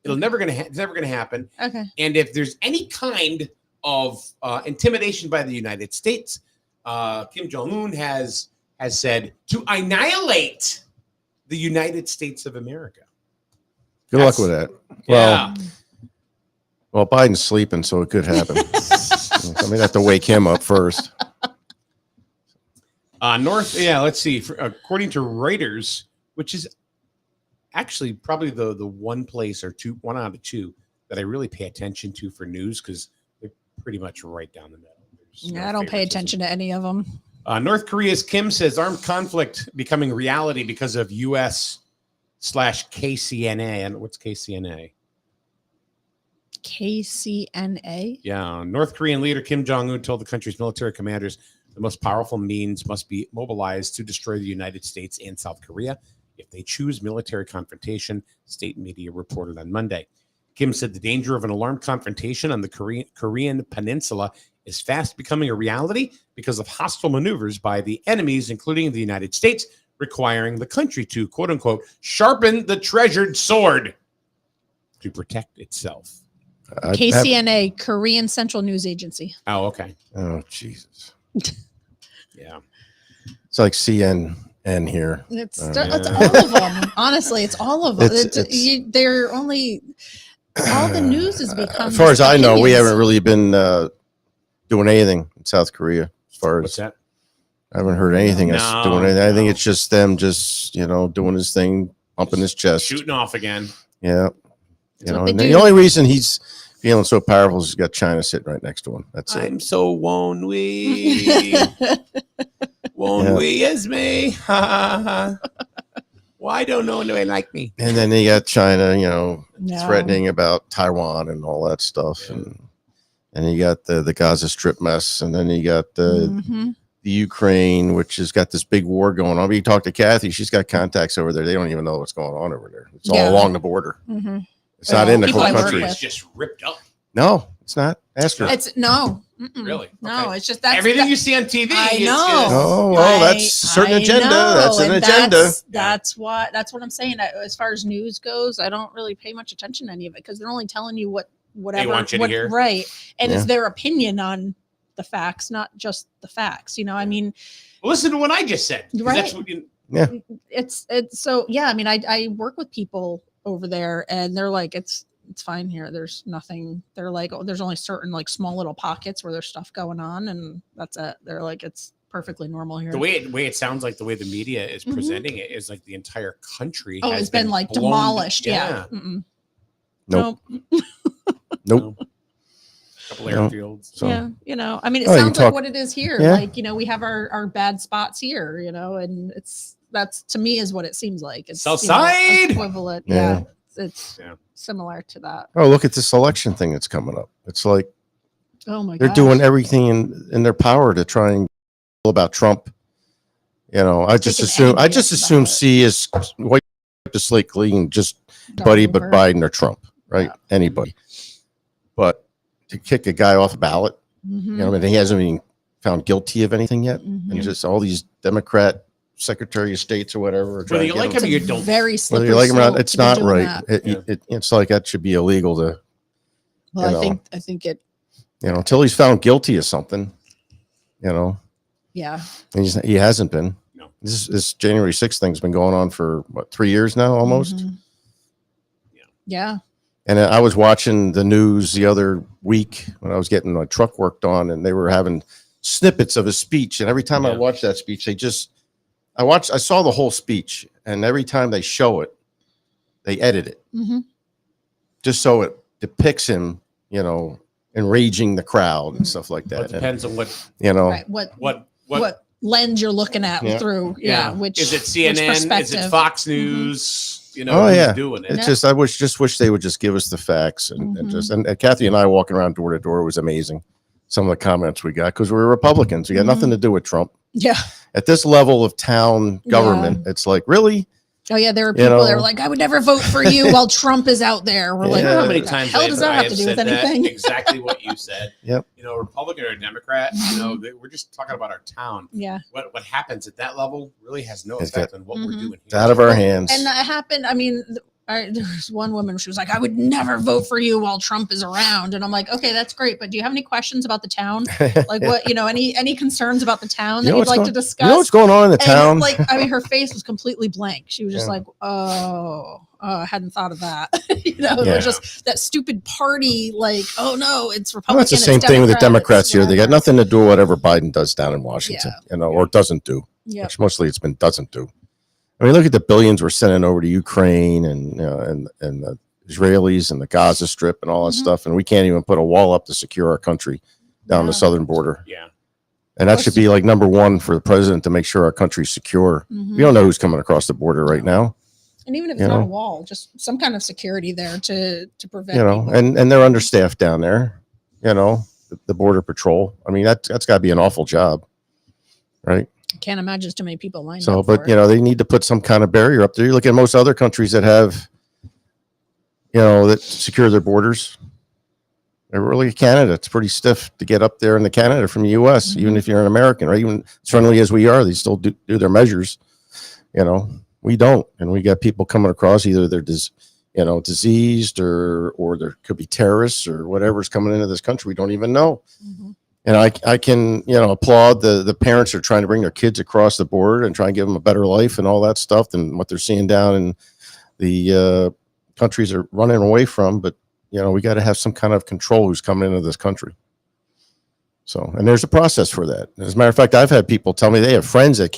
It's never going to happen. Okay. And if there's any kind of intimidation by the United States, Kim Jong-un has said to annihilate the United States of America. Good luck with that. Yeah. Well, Biden's sleeping, so it could happen. I mean, have to wake him up first. Let's see. According to Reuters, which is actually probably the one place or one out of two that I really pay attention to for news because they're pretty much right down the middle. I don't pay attention to any of them. North Korea's Kim says armed conflict becoming reality because of U.S./KCNA. And what's KCNA? KCNA? Yeah. North Korean leader Kim Jong-un told the country's military commanders the most powerful means must be mobilized to destroy the United States and South Korea if they choose military confrontation, state media reported on Monday. Kim said the danger of an alarmed confrontation on the Korean peninsula is fast becoming a reality because of hostile maneuvers by the enemies, including the United States, requiring the country to, quote unquote, sharpen the treasured sword to protect itself. KCNA, Korean Central News Agency. Oh, okay. Oh, Jesus. Yeah. It's like CNN here. It's all of them. Honestly, it's all of them. They're only all the news has become. As far as I know, we opinions. haven't really been doing anything in South Korea. As far What's as that? I haven't heard anything us doing anything. I think it's just them just doing his thing, pumping his chest, Shooting off again. Yeah. what And they the do. only reason he's feeling so powerful is he's got China sitting right next to him. That's it. I'm so won we. Won't we as me? Why don't no one like me? And then you got China, No. threatening about Taiwan and all that stuff. Yeah. And you got the Gaza Strip mess. And then you got the Ukraine, which has got this big war going on. But you talk to Kathy, she's got contacts over there. They don't even know what's going on over there. It's all along the border. Mm-hmm. It's not in the People whole I work country. with. It's just ripped up. No, it's not. Ask her. It's no. Mm-mm. Really? No, Okay. it's just that's Everything you see on TV. I is know. just- Oh, well, that's a certain agenda. That's an and agenda. That's what I'm saying. As far as news goes, I don't really pay much attention to any of it because they're only telling you whatever want you to hear. right, and Yeah. it's their opinion on the facts, not just the facts. I mean, Listen to what I just said. 'Cause Right. That's what you, it's so yeah. I mean, I work with people over there, and they're like, it's fine here. There's nothing. They're like, oh, there's only certain like small little pockets where there's stuff going on, and that's it. They're like, it's perfectly normal here. the way it sounds like the way the media is Mhm. presenting it is like the entire country. Oh, has it's been like blown- demolished. Yeah. Mm-mm. Nope. Nope. Nope. Couple No. airfields. So, Yeah. I mean, it Oh, you sounds can like talk- what it is here. Yeah. Like, we have our bad spots here, and that's to me is what it seems like. It's Southside! equivalent. Yeah. Yeah. It's Yeah. similar to that. oh, look at this election thing that's coming up. It's like Oh my god. they're doing everything in their power to try and about Trump. I just Taking assume anything about it. C is white the slate clean, just buddy, but Biden or Trump, right? Yeah. Anybody. But to kick a guy off a ballot, Mhm. I mean, he hasn't been found guilty of anything yet, Mhm. and just all these Democrat Secretary of States or whatever. are Whether trying you to like get him or him- you don't. Very whether slippery you like him or not, slope it's to be not doing right. that. It's like that should be illegal to, Well, you know. I think it. until he's found guilty of something, and Yeah. he hasn't been. No. This January 6th thing's been going on for 3 years now, almost. Mhm. Yeah. And I was watching the news the other week when I was getting my truck worked on, and they were having snippets of his speech. And every time I watched that speech, I saw the whole speech, and every time they show it, they edit it just so it depicts him, enraging the crowd and stuff like that. Well, it depends on what, Right. what lens you're looking at through. Yeah. Which is it? which CNN? Is it perspective. Fox News? who's doing it. It's just I wish they would just give us the facts and Kathy and I walking around door to door was amazing. Some of the comments we got because we're Republicans. We got nothing to do with Trump. Yeah. At this level of town government, it's like, really? Oh yeah, there were people that were like, "I would never vote for you," while Trump is out there. We're like, how many "What the times hell does that have to do with anything?" Exactly what you said. Yep. Republican or Democrat, we're just talking about our town. Yeah. What happens at that level really has no effect on what we're doing. It's out of our hands. And that happened. I mean, there's one woman. She was like, "I would never vote for you while Trump is around." And I'm like, "Okay, that's great, but do you have any questions about the town? Like, what any concerns about the town that you'd like to discuss? You know what's going on in the town? Like, I mean, her face was completely blank. She was just like, "Oh, I hadn't thought of that." Just that stupid party. Like, oh no, it's Republican. Well, it's the same thing with the Democrats here. They got nothing to do with whatever Biden does down in Washington, or doesn't do. Yeah. Which mostly it's been doesn't do. I mean, look at the billions we're sending over to Ukraine and the Israelis and the Gaza Strip and all that stuff, and we can't even put a wall up to secure our country down the southern border. Yeah, and that should be like number one for the president to make sure our country's secure. We don't know who's coming across the border right now. And even if it's not a wall, just some kind of security there to prevent. And they're understaffed down there. The border patrol. I mean, that's got to be an awful job, right? I can't imagine too many people lined So, up. but they need to put some kind of barrier up there. You look at most other countries that have, that secure their borders. Really, Canada, it's pretty stiff to get up there into Canada from the U.S. Even if you're an American, right? Even as friendly as we are, they still do their measures. We don't, and we got people coming across. Either they're diseased or there could be terrorists or whatever's coming into this country. We don't even know. And I can, applaud the parents who are trying to bring their kids across the border and try and give them a better life and all that stuff than what they're seeing down in the countries they're running away from. But, we got to have some kind of control who's coming into this country. So, and there's a process for that. As a matter of fact, I've had people tell me they have friends that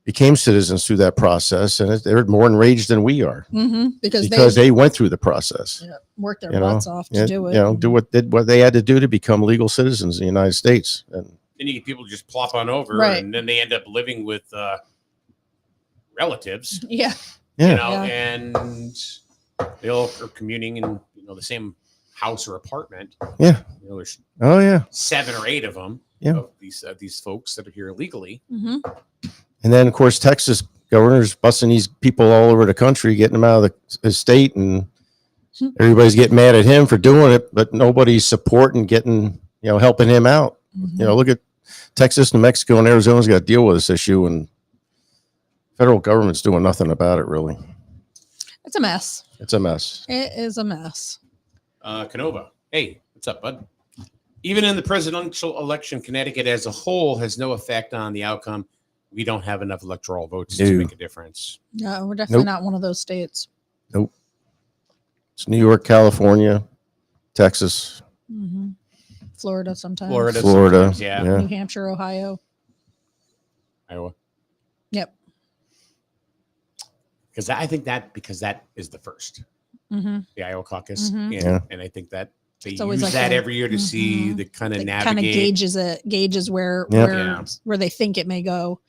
became citizens through that process, and they're more enraged than we are because they went through the process. Yeah, worked their butts off to do it. Do what they had to do to become legal citizens in the United States. And then you get people just plop on over, and then they end up living with relatives. Yeah. And they all are communing in the same house or apartment. Yeah. There's 7 or 8 of them. Yeah. Of these folks that are here illegally. And then, of course, Texas governor's busting these people all over the country, getting them out of the state, and everybody's getting mad at him for doing it, but nobody's supporting getting, helping him out. Look at Texas, New Mexico, and Arizona's got to deal with this issue, and federal government's doing nothing about it, really. It's a mess. It's a mess. It is a mess. Canova. Hey, what's up, bud? Even in the presidential election, Connecticut as a whole has no effect on the outcome. We don't have enough electoral votes to make a difference. No, we're definitely not one of those states. Nope. It's New York, California, Texas. Florida sometimes. Florida. Yeah. New Hampshire, Ohio. Iowa. Yep. Because that is the first. The Iowa caucus. And I think that they use like that every year to see the kind of navigate. Kind of gauges where they think it may go.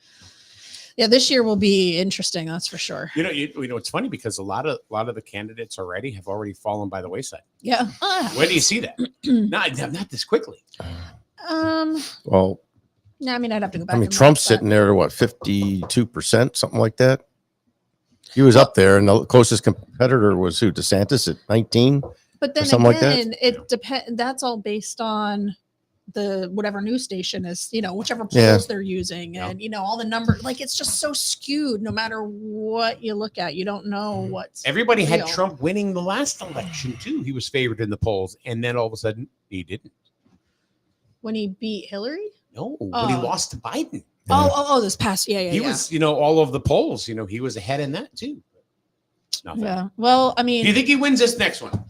Yeah, this year will be interesting. That's for sure. It's funny because a lot of the candidates have already fallen by the wayside. Yeah. Where do you see that? not this quickly. Well, no, I mean, I'd have to go back. Trump's sitting there to 52%, something like that. He was up there, and the closest competitor was who? DeSantis at 19. But then something again, like that. it depends. That's all based on the whatever news station is, whichever polls they're using, and all the numbers. Like, it's just so skewed. No matter what you look at, you don't know what's. Everybody real. had Trump winning the last election too. He was favored in the polls, and then all of a sudden he didn't. When he beat Hillary? No, when he lost to Biden. Oh, this past, He was, all of the polls, he was ahead in that too. Nothing. Yeah. Well, I Do you mean, think he wins this next one?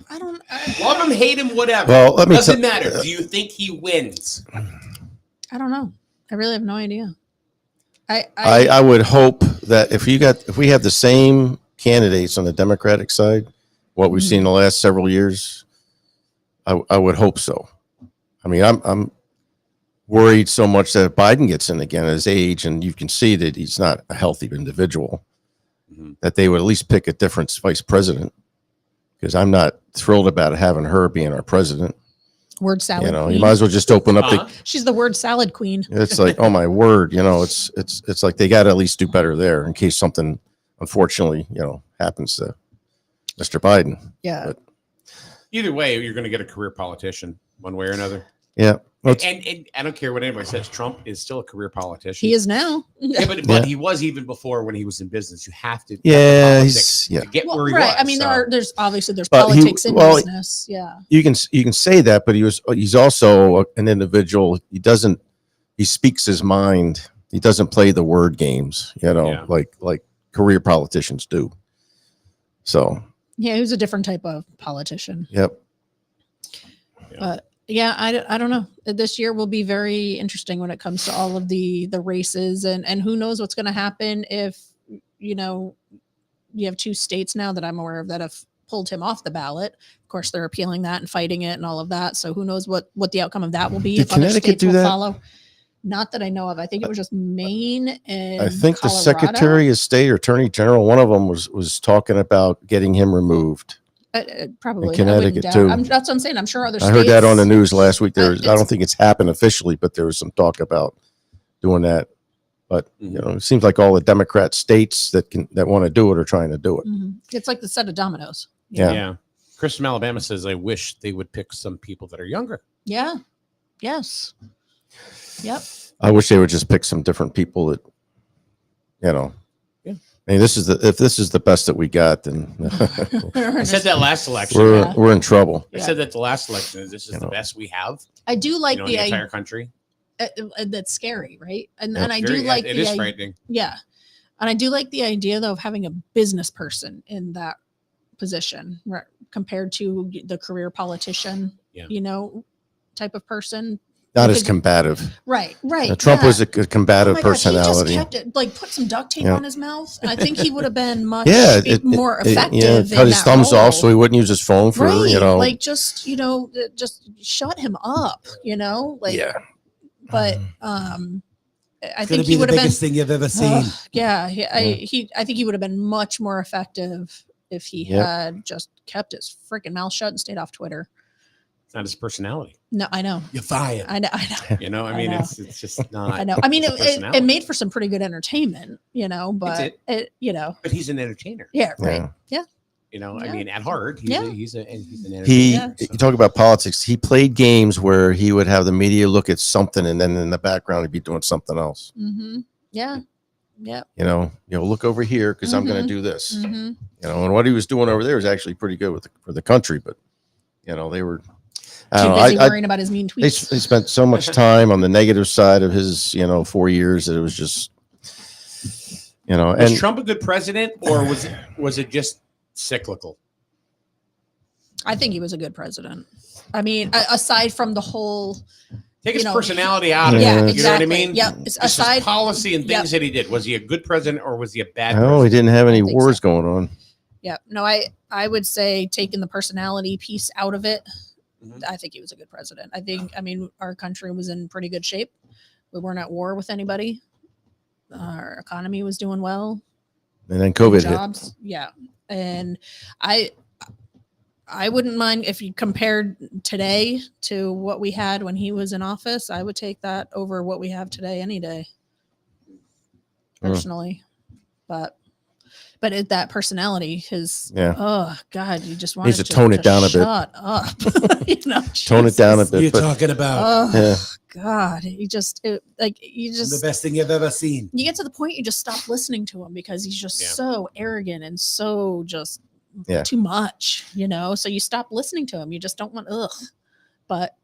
I don't. Love him, hate him, whatever. Well, let me Doesn't tell- matter. Do you think he wins? I don't know. I really have no idea. I would hope that if we have the same candidates on the Democratic side, what we've seen in the last several years, I would hope so. I mean, I'm worried so much that if Biden gets in again at his age, and you can see that he's not a healthy individual, that they would at least pick a different vice president, because I'm not thrilled about having her being our president. Word salad. You queen. might as well just open up She's the word salad queen. It's like, oh my word, it's like they got to at least do better there in case something, unfortunately, happens to Mr. Biden. Yeah. But, Either way, you're going to get a career politician one way or another. yeah. And I don't care what anybody says. Trump is still a career politician. He is now. Yeah, but he was even before when he was in business. You have to. Yeah, politics he's- yeah. To get Well, where he right. was. I mean, so. there's obviously there's But politics in business. Yeah. You can say that, but he's also an individual. He speaks his mind. He doesn't play the word games, Yeah. like career politicians do. So, Yeah, he was a different type of politician. yep. But yeah, I don't know. This year will be very interesting when it comes to all of the races, and who knows what's going to happen if you have two states now that I'm aware of that have pulled him off the ballot. Of course, they're appealing that and fighting it and all of that. So who knows what the outcome of that will be? Did if other Connecticut states do will that? follow. Not that I know of. I think it was just Maine and I think the Colorado. Secretary of State or Attorney General, one of them was talking about getting him removed. Probably in Connecticut, I wouldn't doubt- too. that's what I'm saying. I'm sure other I states. heard that on the news last week. I it's- don't think it's happened officially, but there was some talk about doing that. But it seems like all the Democrat states that want to do it are trying to do it. Mhm. It's like the set of dominoes. Yeah. Yeah. Chris from Alabama says, I wish they would pick some people that are younger. Yeah. Yes. Yep. I wish they would just pick some different people that, Yeah. I mean, if this is the best that we got, then I said that last election. we're in trouble. I said that the last election. This is the best we have. I do like in the the entire country. that's scary, right? And Yeah. and I Very- do like it the is i- frightening. Yeah, and I do like the idea though of having a business person in that position, right, compared to the career politician. Yeah. Type of person. Not as Because- combative. Right. Trump yeah. was a combative Oh my God, personality. he just kept it, like put some duct tape Yeah. on his mouth. I think he would have been much more effective. cut in his that thumbs role. off so he wouldn't use his phone for right. Like just shut him up. Like yeah. But I think he be the would have been biggest thing you've ever seen. I think he would have been much more effective if he Yep. had just kept his freaking mouth shut and stayed off Twitter. It's not his personality. No, I know. You're fired. I know. You know, I I mean, know. it's just not. I know. I mean, it's a it personality. made for some pretty good entertainment, but did. it. But he's an entertainer. Yeah. Right. Yeah. Yeah. You know, I Yeah. mean, at heart, he's, Yeah. he's an entertainer. You talk about politics. He played games where he would have the media look at something, and then in the background he'd be doing something else. Mm-hmm. Yeah. Yeah. Look over here because I'm going Mhm. to do this. Mm-hmm. And what he was doing over there was actually pretty good for the country. But they were. I Too don't know, busy I- worrying about his mean They tweets. spent so much time on the negative side of his 4 years that it was just Was and Trump a good president, or was it just cyclical? I think he was a good president. I mean, aside from the whole. Take his You know, personality out of Yeah, it. You know what exactly. I mean? Yep. Just Aside- his policy and things Yep. that he did. Was he a good president or was he a bad he president? didn't have any I think wars so. going on. Yeah. No, I would say taking the personality piece out of it, Mhm. I think he was a good president. I mean, our country was in pretty good shape. We weren't at war with anybody. Our economy was doing well. And then COVID hit. Jobs. Yeah. And I wouldn't mind if you compared today to what we had when he was in office. I would take that over what we have today any day. Personally. But that personality, his Yeah. oh God, you just want Needs to tone it down a bit. Shut up. Tone it down a Jesus. bit. You're But talking about Oh yeah. God. You just the best thing you've ever seen. you get to the point you just stop listening to him because he's just Yeah. so arrogant and so just Yeah. too much, so you stop listening to him. You just don't want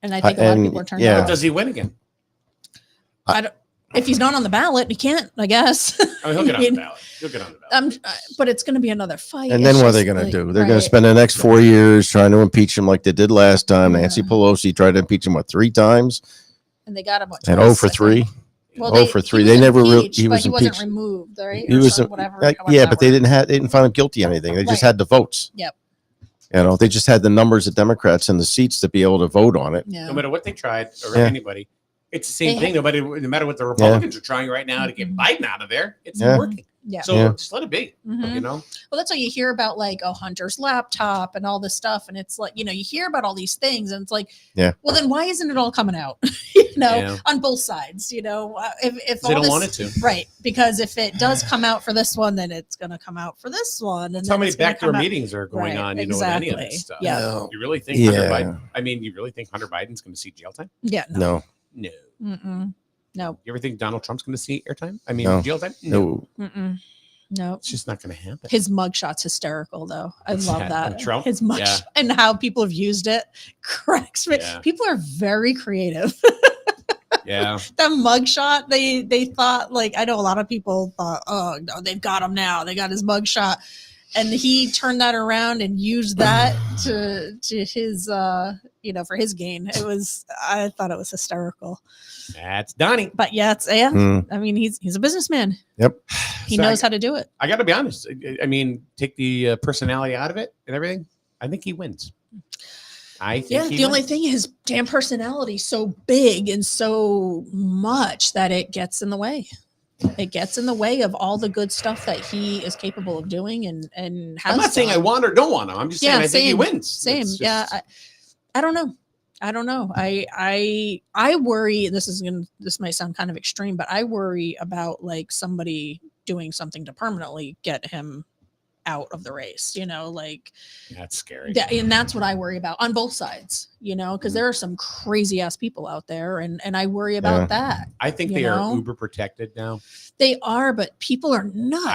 and I think a lot of and people are turned yeah. off. But does he win again? if he's not on the ballot, he can't. I guess. I mean, he'll get on the ballot. He'll get on the ballot. But it's going to be another fight. And It's then what are they just going to like- do? They're going right. to spend the next 4 years trying to impeach him like they did last time. Nancy Pelosi tried to impeach him, what, 3 times? And they got him. What, And twice, 0 for I 3. think. Well, 0 for 3. he They was never really. impeached, He but was he wasn't impeached. removed, right? He Or was. some- whatever. Yeah, however but that they didn't find him guilty of anything. They just Right. had the votes. Yep. You know, they just had the numbers of Democrats and the seats to be able to vote on it. Yeah. No matter what they tried or Yeah. anybody, it's the same They thing. No matter what the Republicans are trying right now to get Biden out of there, it's Yeah. not working. Yeah. So Yeah. just let it be. Mhm. You know, Well, that's why you hear about like Hunter's laptop and all this stuff, and it's like you hear about all these things, and it's like, Yeah. well, then why isn't it all coming out? Yeah. On both sides. If they all don't this- want it to. right? Because if it does come out for this one, then it's going to come out for this one, and That's then how many it's gonna backdoor come out- meetings are going Right, on. With any of exactly. this stuff. Yeah. No. You really think Yeah. Hunter Biden? I mean, you really think Hunter Biden's going to see jail time? Yeah. No. No. Mm-mm. No. You ever think Donald Trump's going to see airtime? I mean, No. jail time? No. Mm-mm. No. It's just not going to happen. His mugshot's hysterical, though. I love Yeah, that. Trump? His mugshot Yeah. and how people have used it cracks me. Yeah. People are very creative. Yeah. The mugshot, they thought like I know a lot of people thought, oh no, they've got him now. They got his mugshot, and he turned that around and used that to his for his gain. I thought it was hysterical. That's Donnie. But yeah. Mm. I mean, he's a businessman. Yep. He So knows how to do it. I got to be honest. I mean, take the personality out of it and everything. I think he wins. I think Yeah, he the only wins. thing his damn personality so big and so much that it gets in the way. It gets in the way of all the good stuff that he is capable of doing and has. I'm not saying I done. want or don't want him. I'm just saying I think he same, wins. Same. It's just- Yeah. I don't know. I worry. This might sound kind of extreme, but I worry about like somebody doing something to permanently get him out of the race. That's scary. And that's what I worry about on both sides. Because there are some crazy ass people out there, and I worry about that. I think you they know? are uber protected now. They are, but people are nuts.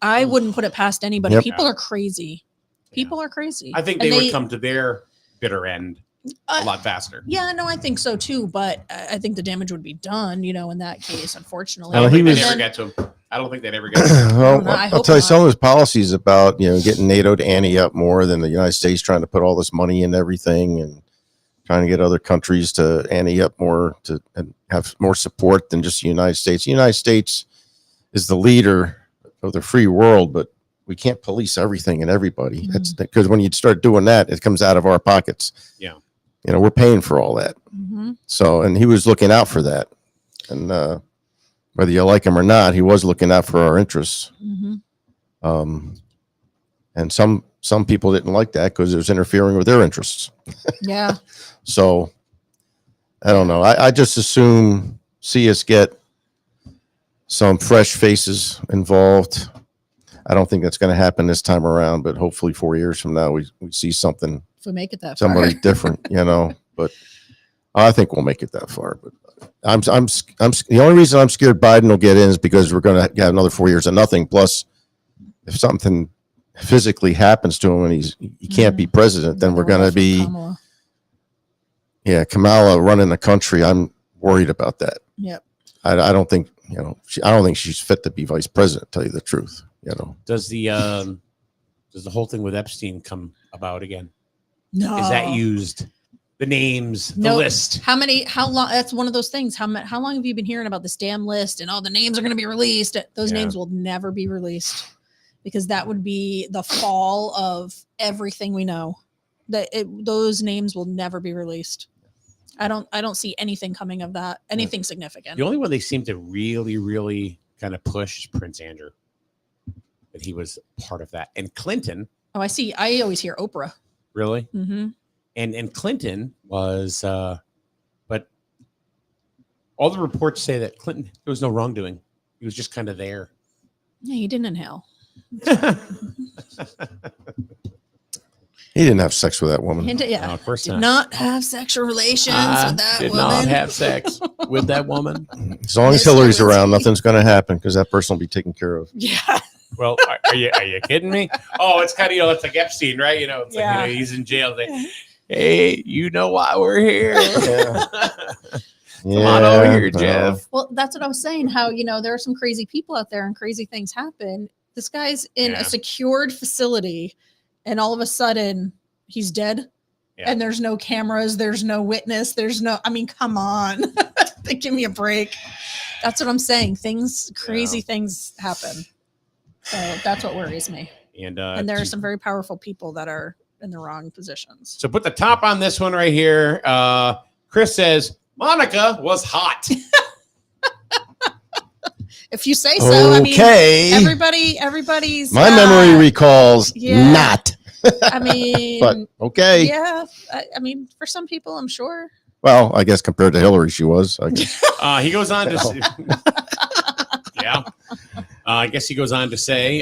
I wouldn't. Put it past anybody. Yep. People are crazy. People are crazy. I think And they would come to their bitter end Uh, a lot faster. Yeah, no, I think so too. But I think the damage would be done, in that case, unfortunately. I don't think he they'd was- ever get to him. I don't think they'd ever get to him. Well, no, I I'll hope tell you not. some of his policies about getting NATO to ante up more than the United States trying to put all this money in everything and trying to get other countries to ante up more and have more support than just the United States. The United States is the leader of the free world, but we can't police everything and everybody. That's because when you start doing that, it comes out of our pockets. Yeah. We're paying for all that. Mhm. So, and he was looking out for that. And whether you like him or not, he was looking out for our interests. Mhm. And some people didn't like that because it was interfering with their interests. Yeah. So I don't know. I just assume see us get some fresh faces involved. I don't think that's going to happen this time around, but hopefully 4 years from now, we see something, If we make it that somebody far. different, but I think we'll make it that far. But I'm the only reason I'm scared Biden will get in is because we're going to get another 4 years of nothing. Plus, if something physically happens to him and he can't be president, then we're going to be, Kamala running the country. I'm worried about that. Yep. I don't think, I don't think she's fit to be vice president, to tell you the truth, Does the whole thing with Epstein come about again? No. Is that used? The names, the Nope. list. How long? That's one of those things. How long have you been hearing about this damn list and all the names are going to be released? Those Yeah. names will never be released because that would be the fall of everything we know. Those names will never be released. I don't see anything coming of that. Anything significant. The only one they seem to really, really kind of push is Prince Andrew. That he was part of that. And Clinton, Oh, I see. I always hear Oprah. really? Mm-hmm. And Clinton was, but all the reports say that Clinton, there was no wrongdoing. He was just kind of there. Yeah, he didn't inhale. He didn't have sex with that woman. Yeah, No, of course did not. not have sexual relations with that did woman. not have sex with that woman. As long as Miss Hillary's around, Lindsay. nothing's going to happen because that person will be taken care of. Yeah. Well, are you kidding me? Oh, it's kind of, it's like Epstein, right? It's Yeah. like, he's in jail. They, hey, you know why we're here. Come on over here, Yeah, Jeff. Well, that's what I was saying. How, there are some crazy people out there and crazy things happen. This guy's in Yeah. a secured facility and all of a sudden he's dead. Yeah. And there's no cameras. There's no witness. Come on. Give me a break. That's what I'm saying. Crazy things happen. So that's what worries me. And And there are some very powerful people that are in the wrong positions. So put the top on this one right here. Chris says Monica was hot. If you say so, Okay. everybody's My memory recalls Yeah. not. I mean, But okay. yeah. I mean, for some people, I'm sure. Well, I guess compared to Hillary, she was. I guess. He goes on to yeah. I guess he goes on to say,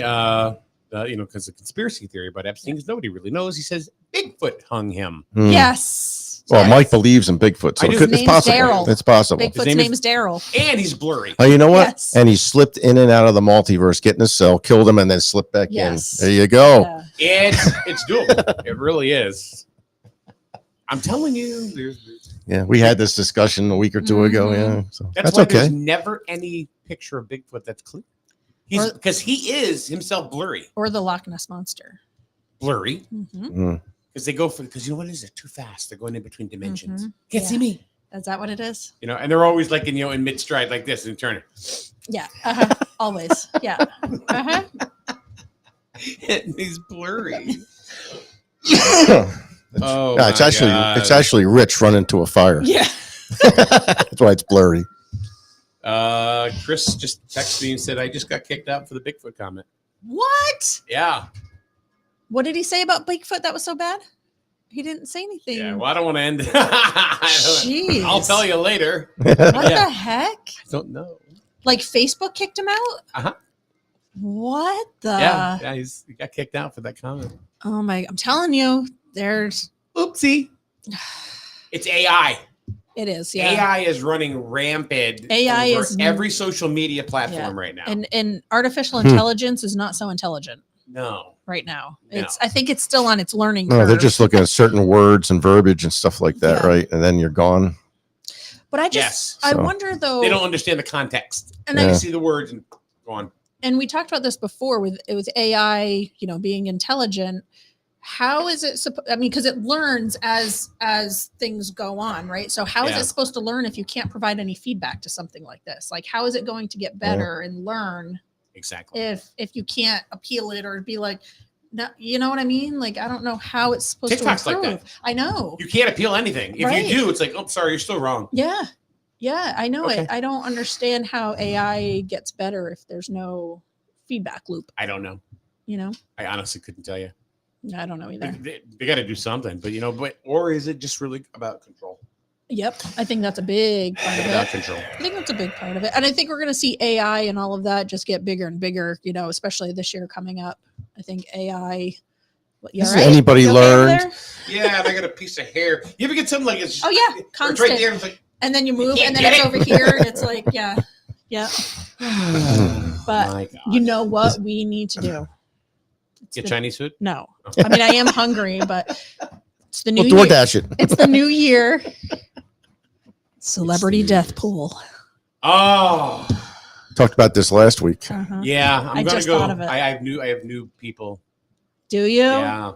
because the conspiracy theory about Epstein is nobody really knows. He says Bigfoot hung him. Hmm. Yes. Well, Mike believes in Bigfoot, so I do. it's His name's possible. Daryl. It's possible. Bigfoot's name is Daryl. And he's blurry. Oh, you know what? Yes. And he slipped in and out of the multiverse, get in a cell, killed him, and then slipped back Yes. in. There you go. Yeah. It's doable. It really is. I'm telling you, Yeah, we had this discussion a week or two ago. Yeah, so that's why okay. there's never any picture of Bigfoot that's clear. Because he is himself blurry. Or the Loch Ness Monster. Blurry. Mm. Because they go because you know what it is? They're too fast. They're going in between dimensions. Mhm. Can't see me. Is that what it is? And they're always like in mid stride like this and turning. Yeah. Always. Yeah. And he's blurry. Oh, yeah, it's actually Rich run into a fire. Yeah. That's why it's blurry. Chris just texted me and said I just got kicked out for the Bigfoot comment. What? Yeah. What did he say about Bigfoot that was so bad? He didn't say anything. Yeah. Well, I don't want to end. Jeez. I'll tell you later. What the heck? I don't know. Like Facebook kicked him out? Uh-huh. What the? Yeah, he got kicked out for that comment. Oh my! I'm telling you, there's oopsie. It's AI. It is. Yeah. AI is running rampant. AI over is every social media platform right now. And artificial intelligence is not so intelligent No. right now. No. I think it's still on its learning No, curve. they're just looking at certain words and verbiage and stuff like that, right? And then you're gone. But I Yes. I So- wonder though. They don't understand the context. And They Yeah. see the words and go on. And we talked about this before with AI, being intelligent. How is it supposed? I mean, because it learns as things go on, right? So how is Yeah. it supposed to learn if you can't provide any feedback to something like this? Like, how is it going to get better and learn Exactly. if you can't appeal it or be like, no, you know what I mean? Like, I don't know how it's supposed TikTok's to like improve. that. I know. You can't appeal anything. If Right. you do, it's like, oh, sorry, you're still wrong. Yeah. Yeah, I know Okay. it. I don't understand how AI gets better if there's no feedback loop, I don't know. I honestly couldn't tell you. don't know either. They got to do something, but or is it just really about control? Yep. I think that's a big part of About it. control. I think that's a big part of it. And I think we're going to see AI and all of that just get bigger and bigger, especially this year coming up. I think AI. You all Has right? anybody You okay over learned? there? Yeah, and I got a piece of hair. You ever get something like it's Oh, yeah. it's Constant. right there. It's like, And then you move can't and then get it's it. over here and it's like, yeah. Yeah. But my God. you know what we need to do? Get Chinese food? No. I mean, I am hungry, but it's the new We'll year. DoorDash it. It's the new year. Celebrity death pool. Oh, Talked about this last week. Uh-huh. yeah. I'm I gonna just go. thought of it. I have new people. Do you? Yeah.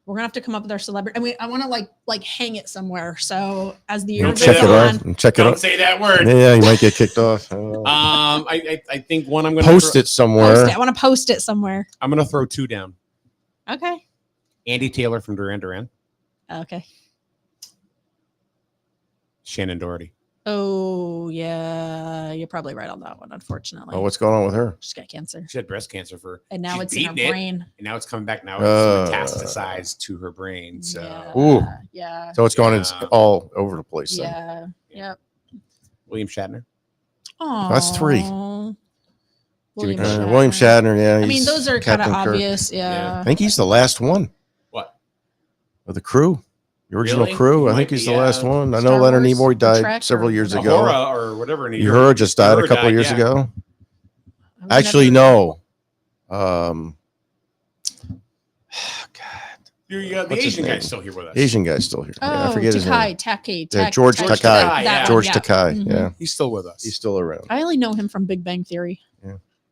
We're gonna have to come up with our celebrity. I want to like hang it somewhere. So as the year Don't goes Check it on, out. Check it Don't out. say that word. Yeah, you might get kicked off. I think one I'm gonna Post throw, it somewhere. post it. I want to post it somewhere. I'm gonna throw two down. Okay. Andy Taylor from Duran Duran. Okay. Shannon Doherty. Oh yeah, you're probably right on that one. Unfortunately, Oh, what's going on with her? she's got cancer, She had breast cancer and now she's it's in her beaten it, brain. and now it's coming back. Now Uh, it's metastasized to her brain. So Yeah. Ooh. Yeah. So it's going Yeah. all over the place. Then. Yeah. Yep. William Shatner. Oh, That's three. William William Shatner. Yeah. I mean, he's those are kind of Captain Kirk. obvious. Yeah. I think he's the last one What? of the crew. The original Really? crew. He I think might he's be, the last one. I know Star Leonard Wars, Nimoy died Trek, several or- years ago. Uhura or whatever. Uhura just died a couple of years ago. I would Actually, never- no. God, The What's his Asian name? guy's still here with us. Asian guy's still here. Oh, I forget his name. Takai. Yeah, George Takai. yeah. George Yeah. Takai. Mhm. Yeah, He's still with us. he's still around. I only know him from Big Bang Theory.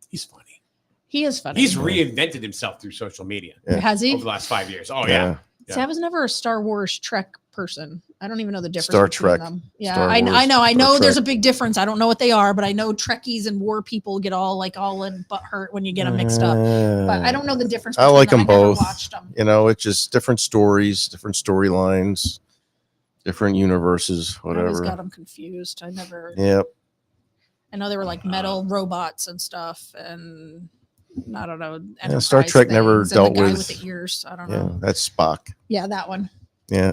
He's funny. He is funny. He's reinvented himself through social media Yeah. Has he? over the last 5 years. Oh yeah. See, I was never a Star Wars Trek person. I don't even know the difference Star between Trek. them. Yeah, Star I Wars, know. I Star know there's Trek. a big difference. I don't know what they are, but I know Trekkies and war people get all in butt hurt when you get them mixed up. But I don't know the difference. I Between like them. them I never both. watched them. You know, it's just different stories, different storylines, different universes, I always got whatever. them confused. I never. Yep. I know they were like metal robots and stuff, and I don't know. Yeah, Star Enterprise Trek never things, and dealt the guy with. the ears. I don't Yeah, know. that's Spock. Yeah, that one. Yeah.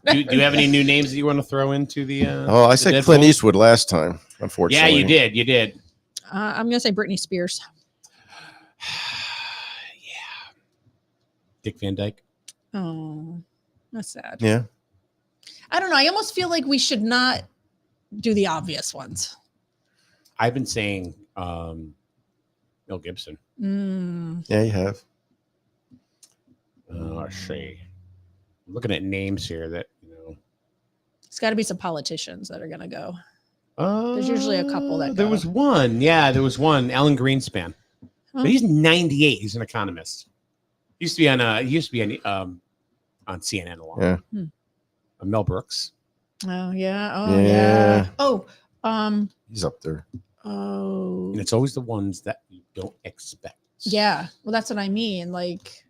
Do you have any new names that you want to throw into the? Oh, I the said Deadpool? Clint Eastwood last time. Yeah, Unfortunately. you did. You did. I'm gonna say Britney Spears. Dick Van Dyke. Oh, that's sad. Yeah. I don't know. I almost feel like we should not do the obvious ones. I've been saying Mel Gibson. Yeah, you have. Let's see. I'm looking at names here that It's got to be some politicians that are gonna go. There's usually a couple that There go. was one. Yeah, there was one. Alan Greenspan. Huh? But he's 98. He's an economist. He used to be on CNN a lot. Yeah. Mel Brooks. Oh yeah. Oh Yeah. yeah. Oh. He's up there. Oh. And it's always the ones that you don't expect. Yeah. Well, that's what I mean. Like,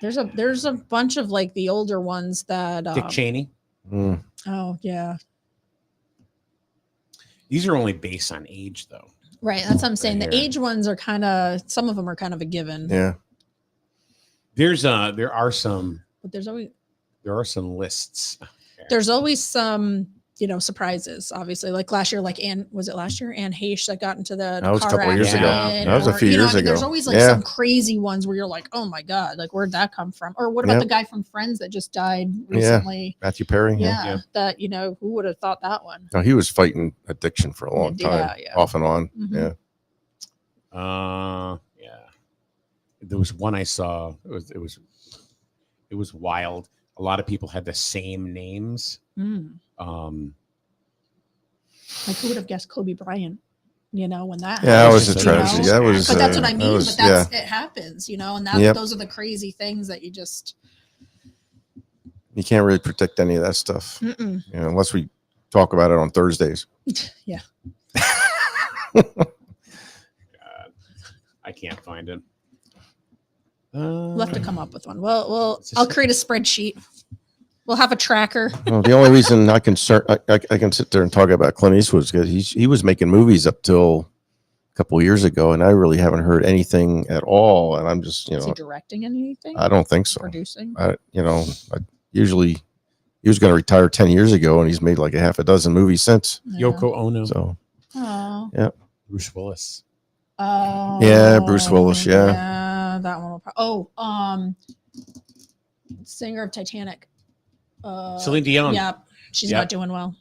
there's a bunch of like the older ones that. Dick Cheney. Mm. Oh yeah. These are only based on age, though. Right. That's what I'm saying. The Right here. age ones are kind of. Some of them are kind of a given. Yeah. There are some But there's lists. there's always some surprises, obviously, like last year, like Anne Heche that got into the That was a car couple years ago. accident, That was a few you know, years I mean, there's ago. always like Yeah. some crazy ones where you're like, oh my god, like where'd that come from? Or what about Yep. the guy from Friends that just died Yeah. recently? Matthew Perry. Yeah, that who would have thought that one? No, he was fighting addiction for a long time, Yeah. off and on. Mhm. Yeah. Yeah. There was one I saw. It was wild. A lot of people had the same names. Mm. Like who would have guessed Kobe Bryant? When that Yeah, that was a you tragedy. know? That was. but that's what I that mean. was- But that's it happens, and Yep. those are the crazy things that you just. You can't really predict any of that stuff, Mm-mm. unless we talk about it on Thursdays. Yeah. I can't find it. We'll have to come up with one. Well, I'll create a spreadsheet. We'll have a tracker. Well, the only reason I can sit there and talk about Clint Eastwood is because he was making movies up till a couple of years ago, and I really haven't heard anything at all. And I'm just, Is he directing anything? I don't think so. Producing? I usually he was going to retire 10 years ago, and he's made like a half a dozen movies since. Yoko Ono. So, Oh. yeah. Bruce Willis. Oh. Yeah, Bruce Willis. Yeah. Yeah, that one. Singer of Titanic. Celine Dion. Yeah, she's Yep. not doing well.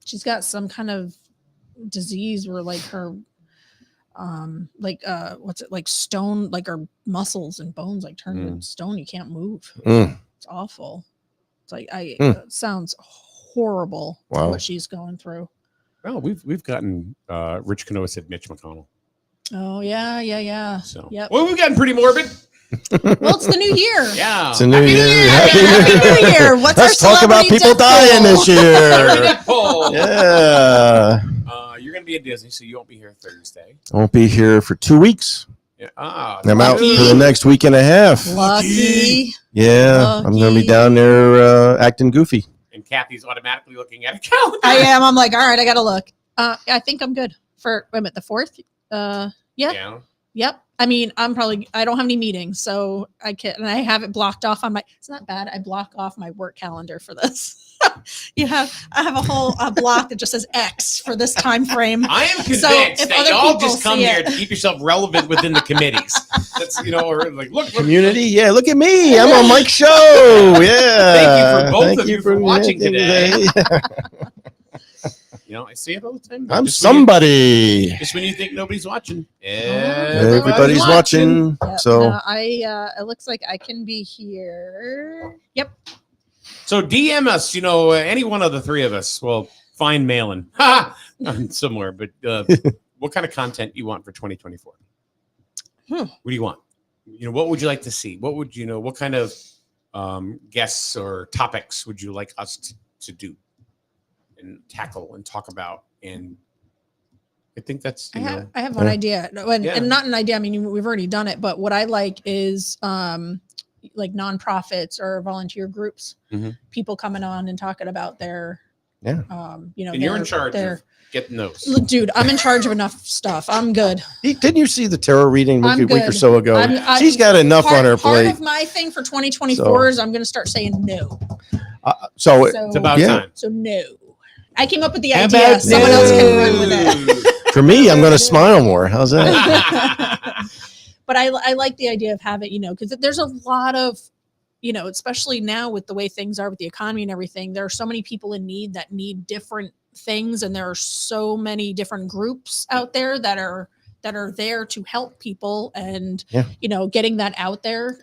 She's got some kind of disease where like her like stone, like her muscles and bones like turn to stone. You can't move. Mm. It's awful. It's like it sounds horrible. Wow. What she's going through. Oh, we've gotten Rich Canoa said Mitch McConnell. Oh yeah. So Yep. well, we've gotten pretty morbid. Well, it's the new year. Yeah. It's a new year. Happy New Year. What's Let's our talk about celebrity people death dying poll? this year. Deadpool. Yeah. You're gonna be at Disney, so you won't be here Thursday. I won't be here for 2 weeks. Yeah. I'm out Lucky. for the next week and a half. Lucky. Yeah. I'm going to be down there acting goofy. And Kathy's automatically looking at a calendar. I am. I'm like, all right, I gotta look. I think I'm good for wait a minute, the 4th. Yeah. Yep. I mean, I don't have any meetings, so I can, and I have it blocked off on my. It's not bad. I block off my work calendar for this. I have a whole block that just says X for this time frame. I am convinced if that other y'all people just come see here it- to keep yourself relevant within the committees. That's or like look. Community. Yeah. Look at me. I'm on Mike's show. Yeah. Thank you for both of you for watching today. You know, I say it all the time. I'm Just when somebody. just when you think nobody's watching, Everybody's watching. Yep. So No, it looks like I can be here. Yep. So DM us, any one of the three of us. Well, find Malin somewhere, but what kind of content you want for 2024? What do you want? What would you like to see? What would what kind of guests or topics would you like us to do and tackle and talk about? And I think that's I have one idea. No, and not an idea. I mean, we've already done it, but what I like is like nonprofits or volunteer groups, people coming on and talking about their and you're in charge of getting those. Look, dude, I'm in charge of enough stuff. I'm good. didn't you see the tarot reading I'm a week or good. so ago? She's got enough on her Part plate. of my thing for 2024 is I'm going to start saying no. So it's about time. So no. I came up with the How idea. about Someone else can run with it. For me, I'm going to smile more. How's that? But I like the idea of having, because there's a lot of, especially now with the way things are with the economy and everything, there are so many people in need that need different things. And there are so many different groups out there that are there to help people. And, getting that out there,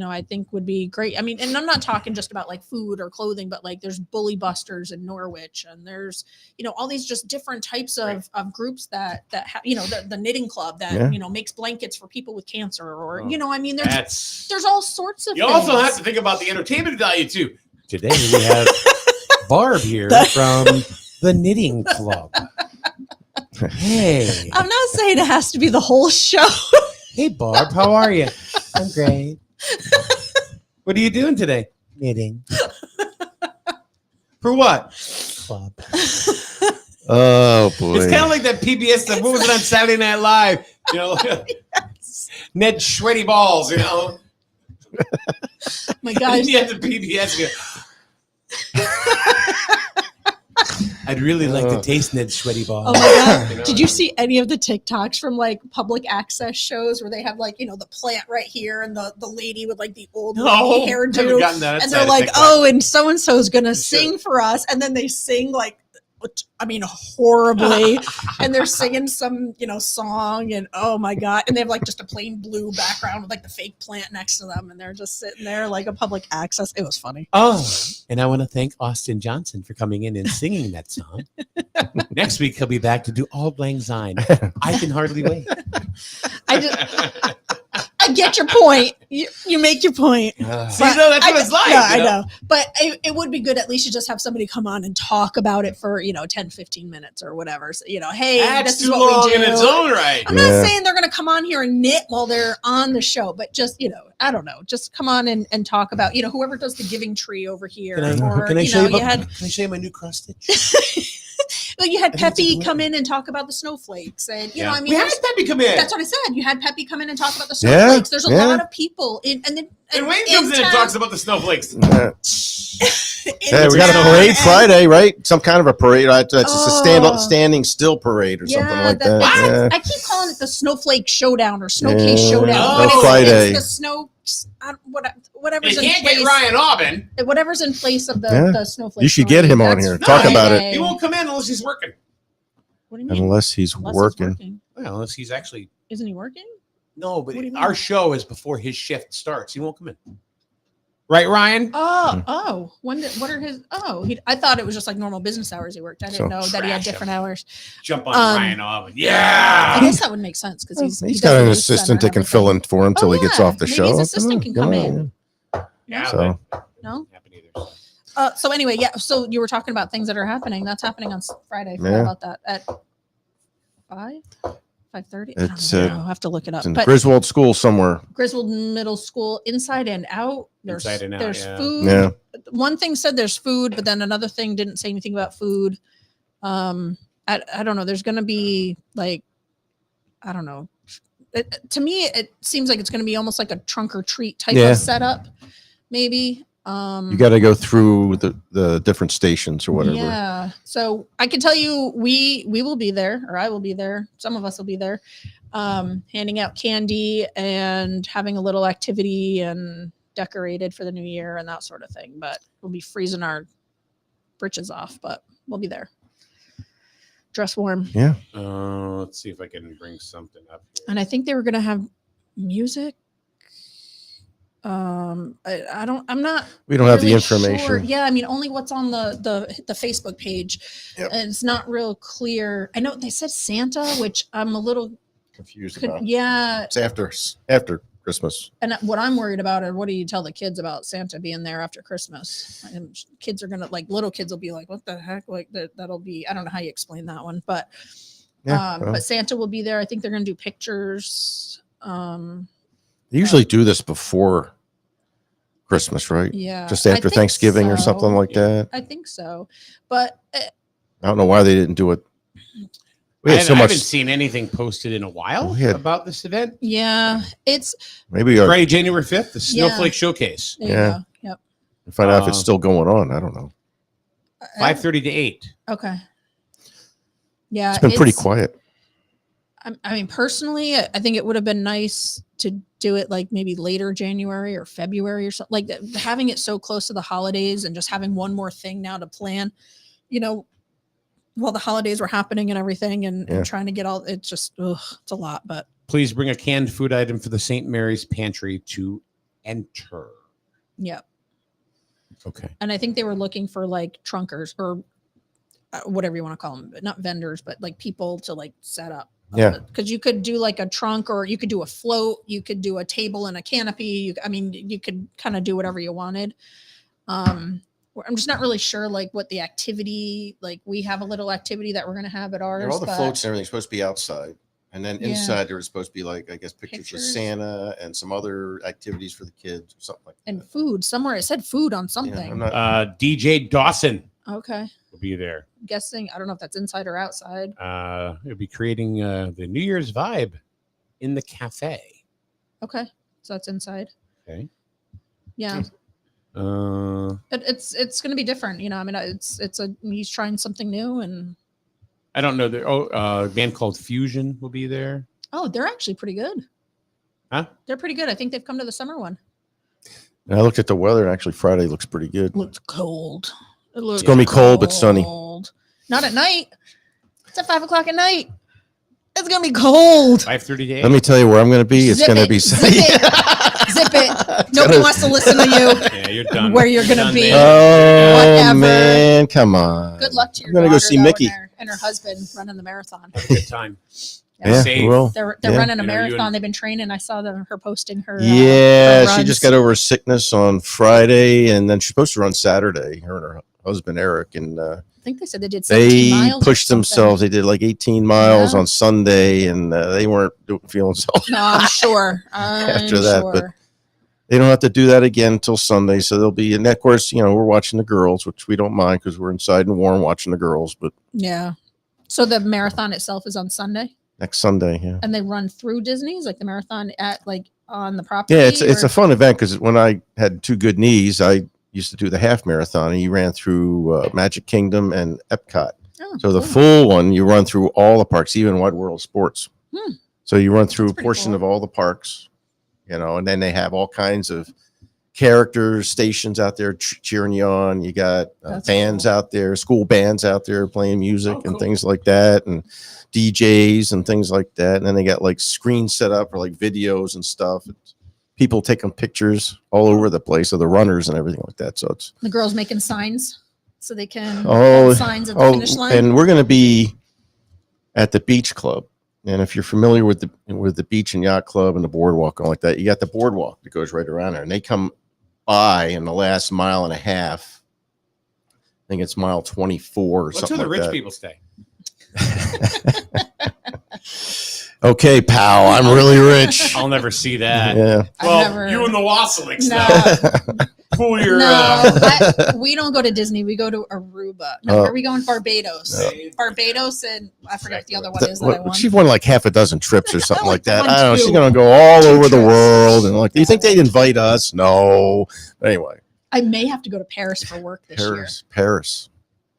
I think would be great. I mean, and I'm not talking just about like food or clothing, but like there's Bully Busters in Norwich, and there's, all these just different types of groups that have, the knitting club that, makes blankets for people with cancer or, I mean, there's all sorts of You things. also have to think about the entertainment value too. Today we have Barb here from the Knitting Club. Hey. I'm not saying it has to be the whole show. Hey, Barb, how are you? I'm great. What are you doing today? Knitting. For what? Club. Oh boy. It's kind of like that PBS stuff. What was it on Saturday Night Live? Yes. Ned Sweaty Balls, My God. You have the PBS. I'd really like to taste Ned's sweaty balls. Oh my God. Did you see any of the TikToks from like public access shows where they have like, the plant right here and the lady with like the old lady hairdo? And they're like, and so-and-so is going to sing for us. And then they sing like, horribly. And they're singing some, song, and oh my God. And they have like just a plain blue background with like the fake plant next to them. And they're just sitting there like a public access. It was funny. Oh, and I want to thank Austin Johnson for coming in and singing that song. Next week, he'll be back to do Auld Lang Syne. I can hardly wait. I get your point. You make your point. See, that's what it's like. No, I know. But it would be good at least to just have somebody come on and talk about it for, 10, 15 minutes or whatever. So, hey, that's this is too what long we do. in its own right. I'm not saying they're going to come on here and knit while they're on the show, but just, I don't know, just come on and talk about, whoever does the Giving Tree over here. Can I show you my new cross stitch? Well, you had Peppy come in and talk about the snowflakes, and we had Peppy come in. That's what I said. You had Peppy come in and talk about the snowflakes. There's a lot of people and Wayne comes in and talks about the snowflakes. Hey, we got a parade Friday, right? Some kind of a parade. It's a standing still parade or something like that. I keep calling it the Snowflake Showdown or Snowcase Showdown. But Friday. It's the snow. Whatever's You in can't place. get Ryan Aubin. Whatever's in place of the snowflake. You should get him on here. Talk about it. He won't come in unless he's working. What do you mean? Unless he's working. Well, unless he's actually. Isn't he working? No, but our show is before his shift starts. He won't come in. Right, Ryan? Oh. What are his? I thought it was just like normal business hours he worked. I didn't know that he had different hours. Jump on Ryan Aubin. Yeah. I guess that would make sense because he's got an assistant that can fill in for him until he gets off the show. His assistant can come in. Yeah. So. No. So anyway, so you were talking about things that are happening. That's happening on Friday. I forgot about that at 5:30. It's I'll have to look it up. in Griswold School somewhere. Griswold Middle School, inside and out. There's food. Yeah. One thing said there's food, but then another thing didn't say anything about food. I don't know. There's going to be like, I don't know. To me, it seems like it's going to be almost like a trunk or treat type of setup, maybe. You got to go through the different stations or whatever. Yeah. So I can tell you, we will be there, or I will be there. Some of us will be there, handing out candy and having a little activity and decorated for the new year and that sort of thing. But we'll be freezing our britches off, but we'll be there. dress warm. Yeah. Let's see if I can bring something up here. And I think they were going to have music. I don't. I'm not. We don't have the really information. sure. Yeah, I mean, only what's on the Facebook page, Yep. and it's not real clear. I know they said Santa, which I'm a little Confused about. Yeah, It's after Christmas. and what I'm worried about is what do you tell the kids about Santa being there after Christmas? And kids are gonna little kids will be like, "What the heck?" Like that'll be. I don't know how you explain that one, but Yeah, well. but Santa will be there. I think they're gonna do pictures. They usually do this before Christmas, right? Yeah, Just I after think Thanksgiving or so. something like that. I think so, but I don't know why they didn't do it. We I had so haven't much. seen anything posted in a while We had- about this event. yeah, it's Maybe our, Friday, January 5th, the Yeah. Snowflake Showcase, there Yeah. you go. Yep. find out if it's still going on. I don't know. 5:30 to 8. Okay. Yeah, It's been pretty quiet. I mean, personally, I think it would have been nice to do it like maybe later January or February or something. Like having it so close to the holidays and just having one more thing now to plan, while the holidays were happening and everything, and Yeah. trying to get all. It's just it's a lot, but Please bring a canned food item for the St. Mary's Pantry to enter. yeah. Okay. And I think they were looking for like trunkers or whatever you want to call them, but not vendors, but like people to like set up. Yeah. Because you could do like a trunk, or you could do a float, you could do a table and a canopy. You could kind of do whatever you wanted. I'm just not really sure like what the activity, like we have a little activity that we're going to have at ours. All the but- floats and everything's supposed to be outside. And then Yeah. inside there was supposed to be like, I guess, pictures of Pictures. Santa and some other activities for the kids or something like that. and food somewhere. It said food on Yeah, something. I'm not, DJ Dawson Okay. will be there. Guessing. I don't know if that's inside or outside. He'll be creating the New Year's vibe in the cafe. Okay. So that's inside. Okay. Yeah. It's going to be different. He's trying something new, and I don't know. A band called Fusion will be there. they're actually pretty good. Huh? They're pretty good. I think they've come to the summer one. and I looked at the weather and actually Friday looks pretty good. Looks cold. It looks gonna be cold, but sunny. cold. Not at night. It's at 5:00 at night. It's gonna be cold. 5:30 to 8. Let me tell you where I'm going to be. It's Zip going to it, be zip it. Zip it. Nobody wants to listen to you. Yeah, you're done. Where you're gonna Done be. there. Oh Whatever. man, come on. Good luck to your I'm gonna go daughter, see though, Mickey. and her husband running the marathon. Have a good time. Yeah, Safe. well, They're yeah. running a And are you marathon. in- They've been training. I saw her posting her. Yeah, her she just runs. got over sickness on Friday, and then she's supposed to run Saturday. Her and her husband Eric, and I think they said they did 17 they miles. or pushed something. themselves. They did like 18 miles Yeah. on Sunday, and they weren't feeling so. No, I'm sure. After that, but they don't have to do that again until Sunday. So they'll be, and of course, we're watching the girls, which we don't mind because we're inside and warm watching the girls. But yeah. So the marathon itself is on Sunday, next Sunday, yeah. and they run through Disney's, like the marathon at like on the property. Yeah, it's or- a fun event because when I had two good knees, I used to do the half marathon, and you ran through Magic Kingdom and Epcot. Oh, So the cool. full one, you run through all the parks, even Wide World Sports. Hmm. So you run through a pretty portion cool. of all the parks, and then they have all kinds of characters, stations out there cheering you on. You got That's bands cool. out there, school bands out there playing music Oh, and cool. things like that, and DJs and things like that. And then they got like screens set up for like videos and stuff. People taking pictures all over the place of the runners and everything like that. So it's The girls making signs so they can Oh, hold signs at the finish line. and we're going to be at the beach club. And if you're familiar with the beach and yacht club and the boardwalk and like that, you got the boardwalk that goes right around there, and they come by in the last mile and a half. I think it's mile 24 or What's something where the like rich that. people stay? Okay, pal, I'm really rich. I'll never see that. Yeah. Well, never- you and the Wasseliks. No, Pull your. no, we don't go to Disney. We go to Aruba. No, Oh. where are we going? Barbados. No. Barbados, and I forgot what the other one is that I won. She won like half a dozen trips or something like that. won I don't know. She's two. going to go all Two over the trips. world. And like, do you think they'd invite us? No. Anyway, I may have to go to Paris for work this year. Paris.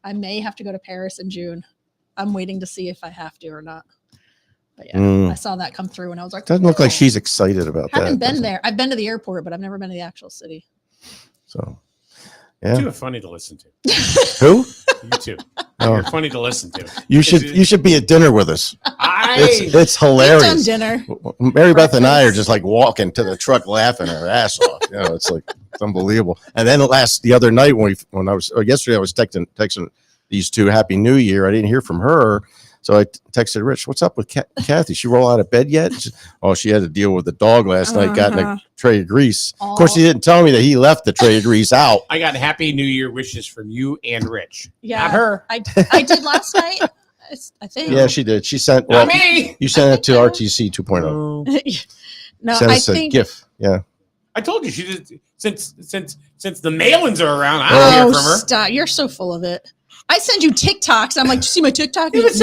I may have to go to Paris in June. I'm waiting to see if I have to or not. But yeah, Mm. I saw that come through and I was like, Doesn't look like "Oh." she's excited about that. Haven't been does it? there. I've been to the airport, but I've never been to the actual city. So, Yeah. You two are funny to listen to. Who? You two. Oh. You're funny to listen to. You should be at dinner with us. It's We've done hilarious. dinner. Mary Beth and I are just like walking to the truck laughing our ass off. It's like it's unbelievable. And then the other night yesterday I was texting these two Happy New Year. I didn't hear from her. So I texted Rich, what's up with Kathy? She roll out of bed yet? She had to deal with the dog last night, got in a tray of grease. Of course, he didn't tell me that he left the tray of grease out. I got Happy New Year wishes from you and Rich. Yeah, not her. I did last night. I think. Yeah, she did. She sent. Not me. You sent it to RTC 2.0. No, Sent I us a think. GIF. Yeah. I told you she just since the mailings are around. I don't hear from her. Stop! You're so full of it. I send you TikToks. I'm like, "Do you see my TikTok?" You haven't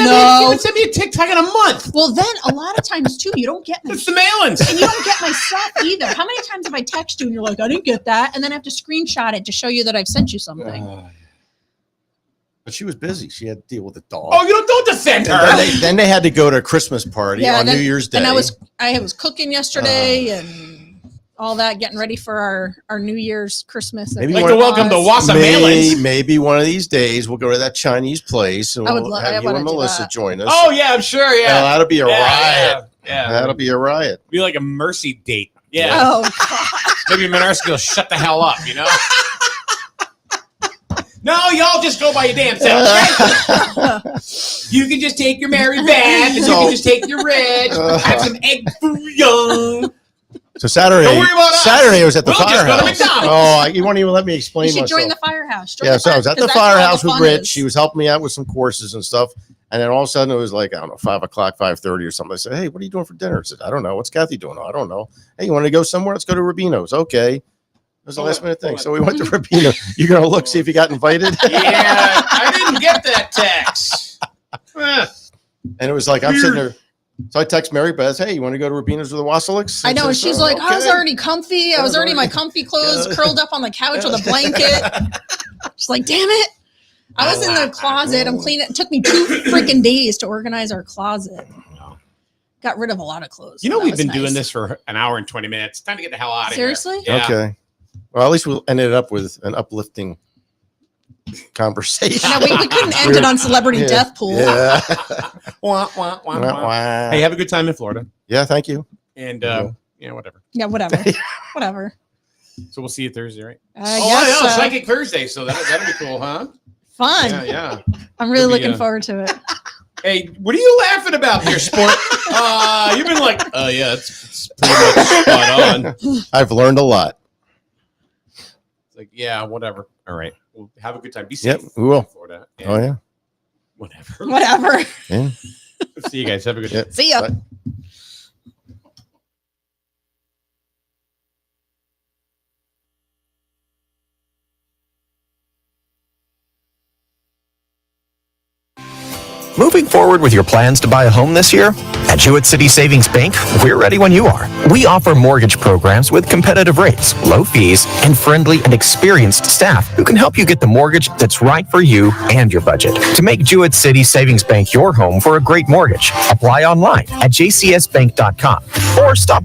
sent me a TikTok in a month. Well, then a lot of times too, you don't get my It's the mailings. and you don't get my stuff either. How many times have I texted you and you're like, "I didn't get that," and then I have to screenshot it to show you that I've sent you something. But she was busy. She had to deal with the dog. Oh, you don't defend her. And then they had to go to a Christmas party on New Year's Day. And I was cooking yesterday and all that, getting ready for our New Year's Christmas. Maybe like to welcome the Wassa mailings. Maybe one of these days we'll go to that Chinese place and I would we'll love- have I you wanna and do Melissa that. join us. Oh yeah, I'm sure. Yeah, That'll be a riot. Yeah. That'll be a riot. Be like a mercy date. Yeah. Oh, God. Maybe Minarski will shut the hell up. No, y'all just go by your damn self. You can just take your Mary Beth, and you can just take your Rich. Have some egg bouillon. So Saturday, Don't worry about us. Saturday I was at the We'll just go to firehouse. McDonald's. You won't even let me You explain should myself. join the firehouse. Yeah, so I was at the firehouse with Rich. He He was helping me out with some courses and stuff. And then all of a sudden it was like, I don't know, 5 o'clock, 5:30 or something. I said, hey, what are you doing for dinner? I said, I don't know. What's Kathy doing? I don't know. Hey, you want to go somewhere? Let's go to Rubino's. Okay. It was a last minute thing. So we went to Rubino. You're going to look, see if you got invited? Yeah, I didn't get that text. And it was like, I'm sitting there. So I text Mary Beth, hey, you want to go to Rubino's with the Wassilics? I know, and she's like, I was okay. already comfy. I was already in my comfy clothes, curled up on the couch with a blanket. She's like, damn it. I was in the closet. I'm cleaning. It took me 2 freaking days to organize our closet. Got rid of a lot of clothes. You know, That we've was been nice. doing this for an hour and 20 minutes. Time to get the hell out of Seriously? here. Yeah. Okay. Well, at least we ended up with an uplifting conversation. I know, we couldn't end it on celebrity death pool. Yeah. Wah, wah, wah, wah. Hey, have a good time in Florida. Yeah, thank you. And, whatever. Yeah, whatever. Whatever. So we'll see you Thursday, right? I I guess know. so. Psychic Thursday. So that'll be cool, huh? Fun. Yeah. I'm really It'll be, looking forward to it. Hey, what are you laughing about here, sport? You've been like, yeah, it's pretty much spot on. I've learned a lot. It's like, yeah, whatever. All right. Well, have a good time. Be safe. Yep, we will. in Florida. And Oh, yeah. Whatever. Whatever. Yeah. See you guys. Have a good day. See ya. Bye. Moving forward with your plans to buy a home this year? At Jewett City Savings Bank, we're ready when you are. We offer mortgage programs with competitive rates, low fees, and friendly and experienced staff who can help you get the mortgage that's right for you and your budget. To make Jewett City Savings Bank your home for a great mortgage, apply online at jcsbank.com or stop